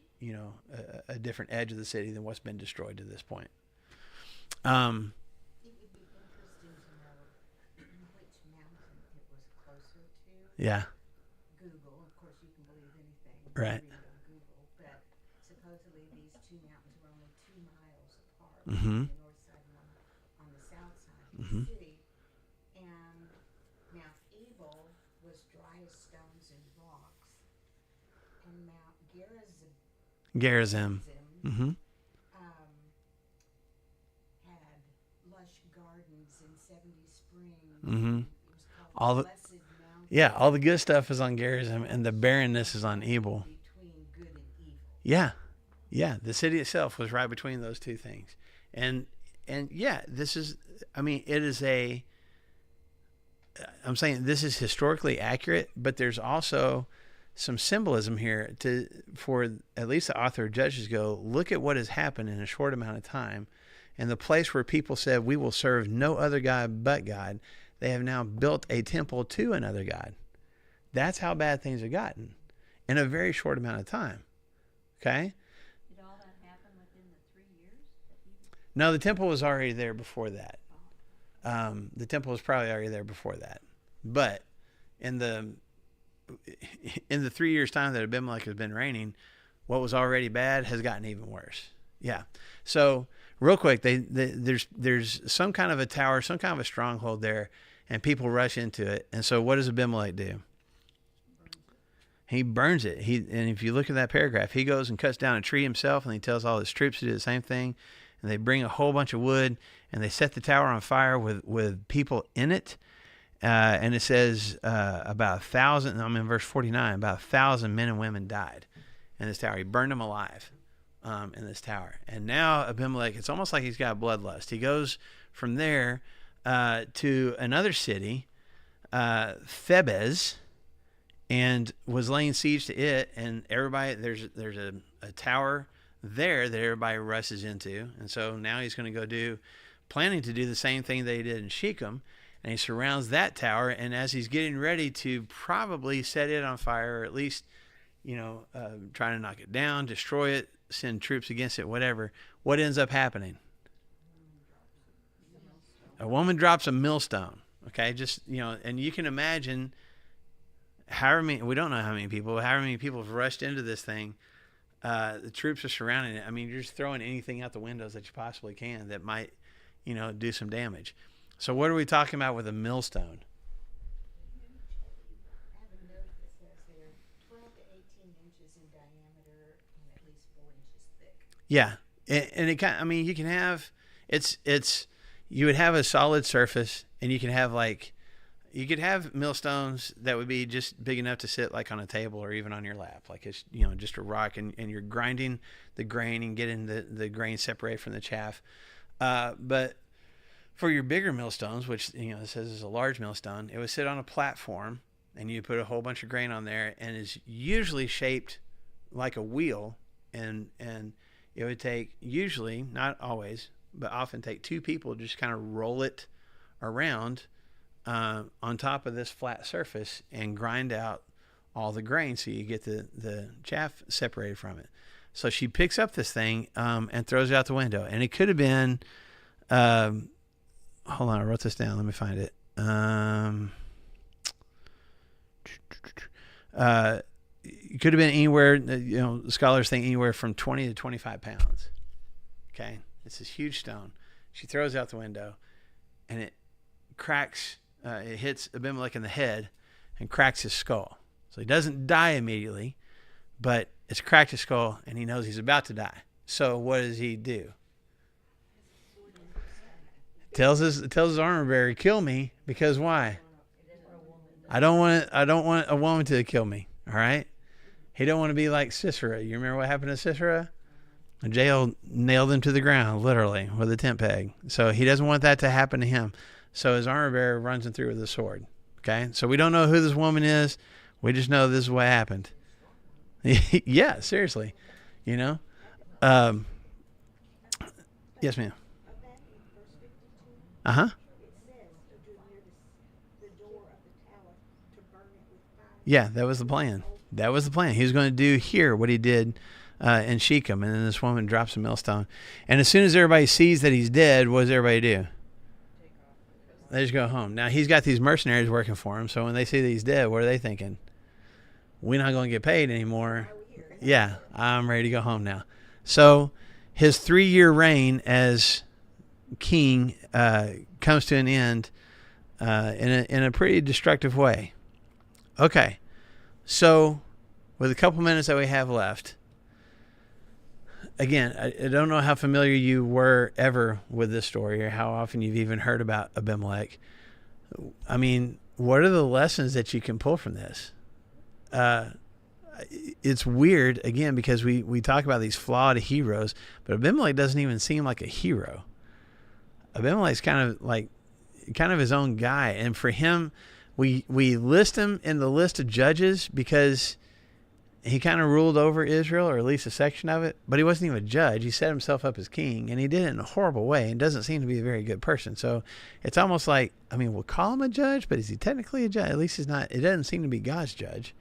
a different edge of the city than what's been destroyed to this point. It would be interesting to know which mountain it was closer to. Yeah. Google, of course, you can believe anything. Right. You read on Google, but supposedly these two mountains were only 2 miles apart. Mm-hmm. On the north side and on the south side of the city. And Mount Ebal was dry as stones and rocks, and Mount Gerizim. Mm-hmm. had lush gardens and 70 springs. Mm-hmm. It was called the Blessed Mountain. Yeah, all the good stuff is on Gerizim, and the barrenness is on Ebal. Between good and evil. Yeah, the city itself was right between those two things. And yeah, I'm saying this is historically accurate, but there's also some symbolism here for at least the author of Judges go, look at what has happened in a short amount of time. And the place where people said, we will serve no other God but God, they have now built a temple to another God. That's how bad things have gotten in a very short amount of time. Okay? Did all that happen within the 3 years? No, the temple was already there before that. The temple was probably already there before that. But in the 3 years' time that Abimelech has been reigning, what was already bad has gotten even worse. Yeah. So real quick, there's some kind of a tower, some kind of a stronghold there, and people rush into it. And so what does Abimelech do? He burns it. And if you look at that paragraph, he goes and cuts down a tree himself, and he tells all his troops to do the same thing. And they bring a whole bunch of wood, and they set the tower on fire with people in it. And it says about 1,000, I'm in verse 49, about 1,000 men and women died in this tower. He burned them alive in this tower. And now Abimelech, it's almost like he's got bloodlust. He goes from there to another city, Thebez, and was laying siege to it. And everybody, there's a tower there that everybody rushes into. And so now he's going to go planning to do the same thing they did in Shechem. And he surrounds that tower, and as he's getting ready to probably set it on fire, or at least, trying to knock it down, destroy it, send troops against it, whatever, what ends up happening? A woman drops a millstone. Okay, and you can imagine we don't know how many people, but however many people have rushed into this thing. The troops are surrounding it. I mean, you're just throwing anything out the windows that you possibly can that might, do some damage. So what are we talking about with a millstone? I have a note that says they're 12 to 18 inches in diameter and at least 4 inches thick. Yeah, and you can have you would have a solid surface, and you can have You could have millstones that would be just big enough to sit like on a table or even on your lap, like it's just a rock, and you're grinding the grain and getting the grain separated from the chaff. But for your bigger millstones, which it says is a large millstone, it would sit on a platform, and you put a whole bunch of grain on there, and is usually shaped like a wheel, and it would take, usually, not always, but often take two people to just kind of roll it around on top of this flat surface and grind out all the grain so you get the chaff separated from it. So she picks up this thing and throws it out the window. And it could have been, hold on, I wrote this down. Let me find it. It could have been anywhere, scholars think anywhere from 20 to 25 pounds. Okay? It's this huge stone. She throws it out the window, and it cracks, it hits Abimelech in the head and cracks his skull. So he doesn't die immediately, but it's cracked his skull, and he knows he's about to die. So what does he do? Tells his armor bearer, kill me, because why? I don't want a woman to kill me. All right? He don't want to be like Sisera. You remember what happened to Sisera? Jael nailed him to the ground, literally, with a tent peg. So he doesn't want that to happen to him. So his armor bearer runs him through with a sword. Okay? So we don't know who this woman is. We just know this is what happened. Yeah, seriously. Yes, ma'am. Up that in verse 52, Uh-huh. it says to do near the door of the tower to burn it with fire. Yeah, that was the plan. That was the plan. He was going to do here what he did in Shechem, and then this woman drops a millstone. And as soon as everybody sees that he's dead, what does everybody do? They just go home. Now, he's got these mercenaries working for him, so when they see that he's dead, what are they thinking? We're not going to get paid anymore. Yeah, I'm ready to go home now. So his 3-year reign as king comes to an end in a pretty destructive way. Okay, so with a couple minutes that we have left, again, I don't know how familiar you were ever with this story or how often you've even heard about Abimelech. I mean, what are the lessons that you can pull from this? It's weird, again, because we talk about these flawed heroes, but Abimelech doesn't even seem like a hero. Abimelech's kind of his own guy. And for him, we list him in the list of judges because he kind of ruled over Israel, or at least a section of it, but he wasn't even a judge. He set himself up as king, and he did it in a horrible way and doesn't seem to be a very good person. So it's almost like, we'll call him a judge, but is he technically a judge? At least he's not. It doesn't seem to be God's judge,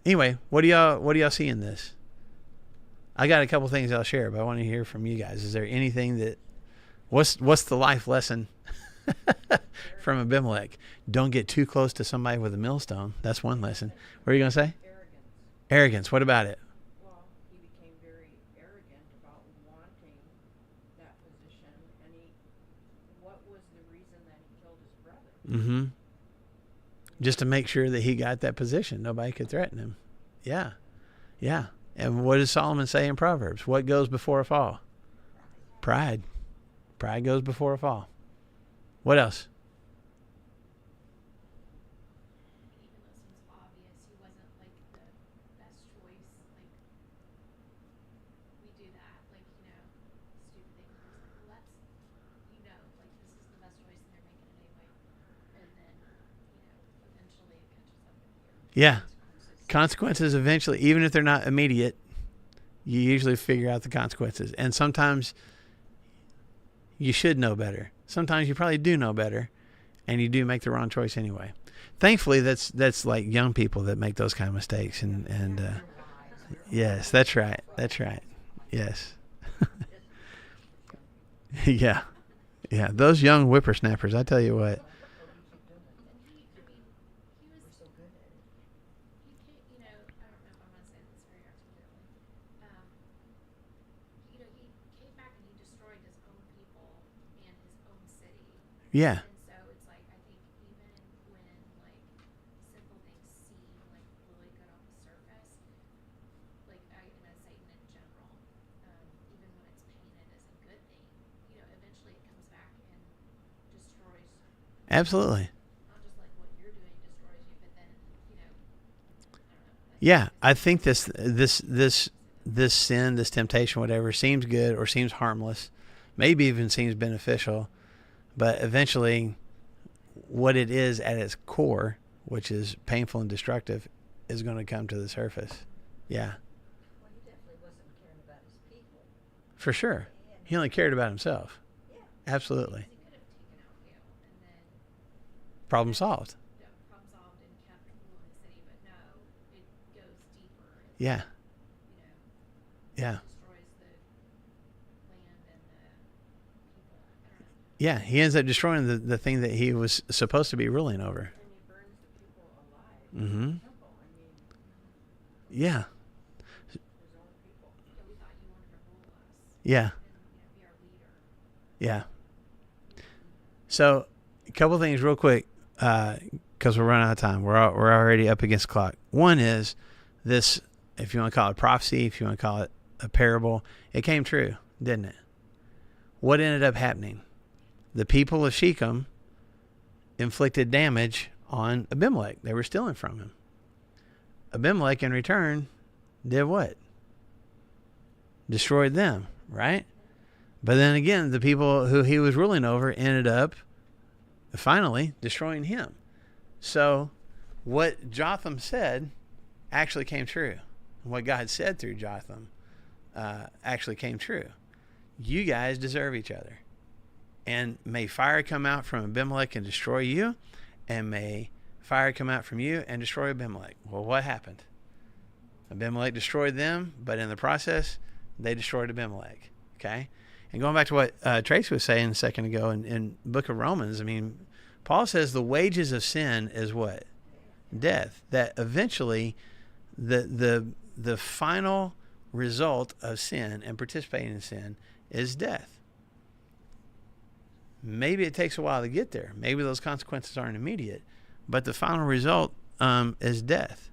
Anyway, what do y'all see in this? I got a couple things I'll share, but I want to hear from you guys. Is there anything what's the life lesson from Abimelech? Don't get too close to somebody with a millstone. That's one lesson. What are you going to say? Arrogance. What about it? Well, he became very arrogant about wanting that position, and what was the reason that he killed his brother? Mm-hmm. Just to make sure that he got that position. Nobody could threaten him. Yeah. Yeah. And what does Solomon say in Proverbs? What goes before a fall? Pride. Pride goes before a fall. What else? Even though it seems obvious, he wasn't like the best choice. Like we do that, stupid things. Well, that's like this is the best choice, and they're making it anyway. And then eventually it catches up with you. Yeah. Consequences eventually, even if they're not immediate, you usually figure out the consequences. And sometimes you should know better. Sometimes you probably do know better, and you do make the wrong choice anyway. Thankfully, that's like young people that make those kind of mistakes. And yes, that's right. That's right. Yes. Yeah. Yeah. Those young whippersnappers, I tell you what. Yeah. And so it's like, I think even when simple things seem really good on the surface, Satan in general, even when it's painted as a good thing, eventually it comes back and destroys Absolutely. Not just like what you're doing destroys you, but then, you know, I don't know. Yeah, I think this sin, this temptation, whatever, seems good or seems harmless, maybe even seems beneficial, but eventually, what it is at its core, which is painful and destructive, is going to come to the surface. Yeah, Well, he definitely wasn't caring about his people. for sure. He only cared about himself. Yeah. Absolutely. He could have taken out you and then Problem solved. problem solved and kept ruling the city, but no, it goes deeper. It, Yeah. you know, Yeah. destroys the land and the people. I don't know. Yeah. He ends up destroying the thing that he was supposed to be ruling over. And he burns the people alive Mm-hmm. in the temple. I mean, Yeah. his own people. Yeah, we thought you wanted to rule us Yeah. and, you know, be our leader. Yeah. So, a couple things real quick, because we're running out of time. We're already up against the clock. One is this, if you want to call it prophecy, if you want to call it a parable, it came true, didn't it? What ended up happening? The people of Shechem inflicted damage on Abimelech. They were stealing from him. Abimelech, in return, did what? Destroyed them, right? But then again, the people who he was ruling over ended up finally destroying him. So what Jotham said actually came true. What God said through Jotham actually came true. You guys deserve each other. And may fire come out from Abimelech and destroy you, and may fire come out from you and destroy Abimelech. Well, what happened? Abimelech destroyed them, but in the process, they destroyed Abimelech. Okay? And going back to what Tracy was saying a second ago in Book of Romans, I mean, Paul says the wages of sin is what? Death. That eventually the final result of sin and participating in sin is death. Maybe it takes a while to get there. Maybe those consequences aren't immediate, but the final result is death.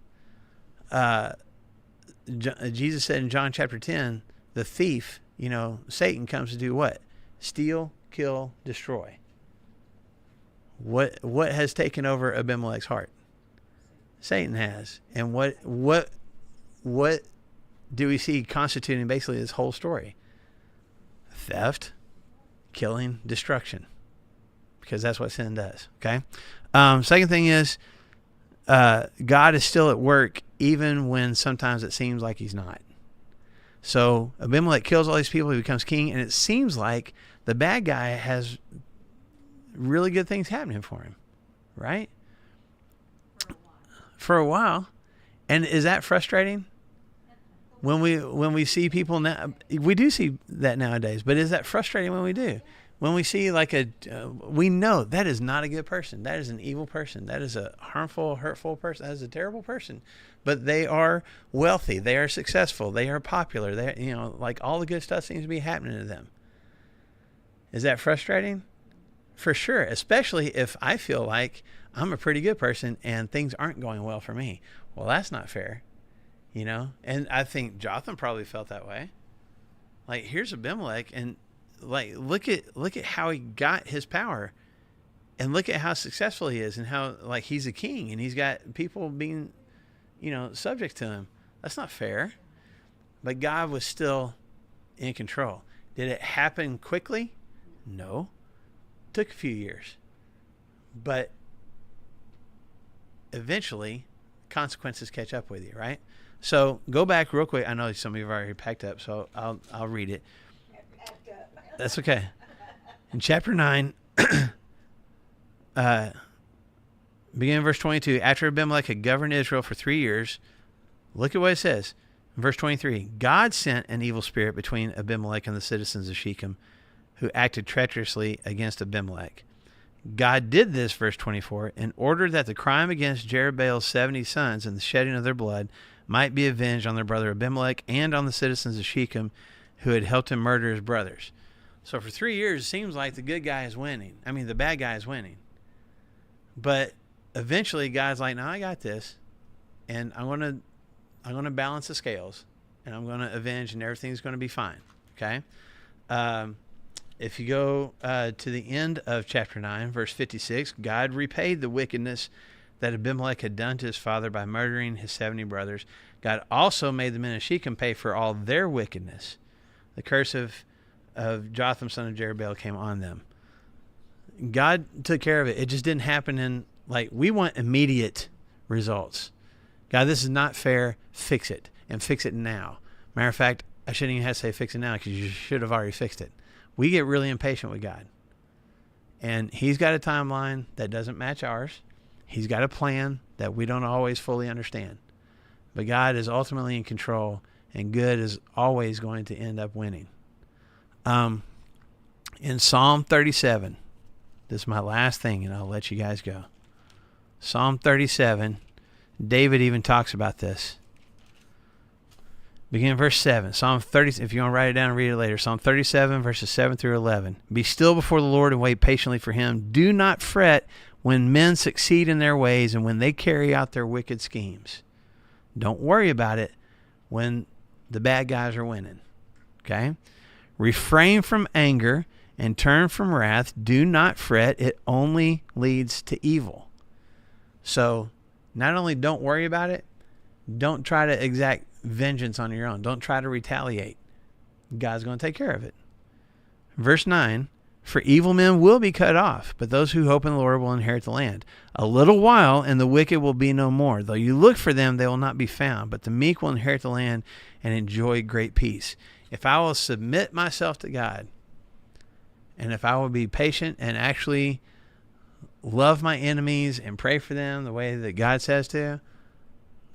Jesus said in John chapter 10, the thief, Satan comes to do what? Steal, kill, destroy. What has taken over Abimelech's heart? Satan has. And what do we see constituting basically this whole story? Theft, killing, destruction. Because that's what sin does. Okay? Second thing is, God is still at work even when sometimes it seems like he's not. So Abimelech kills all these people, he becomes king, and it seems like the bad guy has really good things happening for him, right? For a while. And is that frustrating? When we see people now, we do see that nowadays, but is that frustrating when we do? When we see we know that is not a good person. That is an evil person. That is a harmful, hurtful person. That is a terrible person. But they are wealthy. They are successful. They are popular. They, all the good stuff seems to be happening to them. Is that frustrating? For sure. Especially if I feel like I'm a pretty good person and things aren't going well for me. Well, that's not fair. And I think Jotham probably felt that way. Like, here's Abimelech, and look at how he got his power, and look at how successful he is, and how he's a king, and he's got people being, subject to him. That's not fair. But God was still in control. Did it happen quickly? No. It took a few years. But eventually, consequences catch up with you, right? So go back real quick. I know some of you have already packed up, so I'll read it. That's okay. In chapter 9, beginning in verse 22, after Abimelech had governed Israel for 3 years, look at what it says. In verse 23, God sent an evil spirit between Abimelech and the citizens of Shechem, who acted treacherously against Abimelech. God did this, verse 24, in order that the crime against Jerubbaal's 70 sons and the shedding of their blood might be avenged on their brother Abimelech and on the citizens of Shechem who had helped him murder his brothers. So for 3 years, it seems like the good guy is winning. I mean, the bad guy is winning. But eventually, God's like, no, I got this. And I'm going to balance the scales. And I'm going to avenge, and everything's going to be fine. Okay? If you go to the end of chapter 9, verse 56, God repaid the wickedness that Abimelech had done to his father by murdering his 70 brothers. God also made the men of Shechem pay for all their wickedness. The curse of Jotham, son of Jerubbaal, came on them. God took care of it. It just didn't happen in, like, we want immediate results. God, this is not fair. Fix it, and fix it now. Matter of fact, I shouldn't even have to say fix it now, because you should have already fixed it. We get really impatient with God. And he's got a timeline that doesn't match ours. He's got a plan that we don't always fully understand. But God is ultimately in control, and good is always going to end up winning. In Psalm 37, this is my last thing, and I'll let you guys go. Psalm 37, David even talks about this. Begin verse 7. Psalm 30, if you want to write it down and read it later. Psalm 37, verses 7 through 11. Be still before the Lord and wait patiently for him. Do not fret when men succeed in their ways and when they carry out their wicked schemes. Don't worry about it when the bad guys are winning. Okay? Refrain from anger and turn from wrath. Do not fret. It only leads to evil. So, not only don't worry about it, don't try to exact vengeance on your own. Don't try to retaliate. God's going to take care of it. Verse 9, for evil men will be cut off, but those who hope in the Lord will inherit the land. A little while, and the wicked will be no more. Though you look for them, they will not be found, but the meek will inherit the land and enjoy great peace. If I will submit myself to God, and if I will be patient and actually love my enemies and pray for them the way that God says to,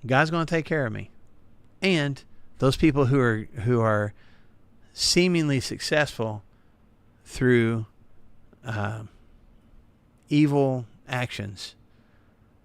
God's going to take care of me. And those people who are seemingly successful through evil actions,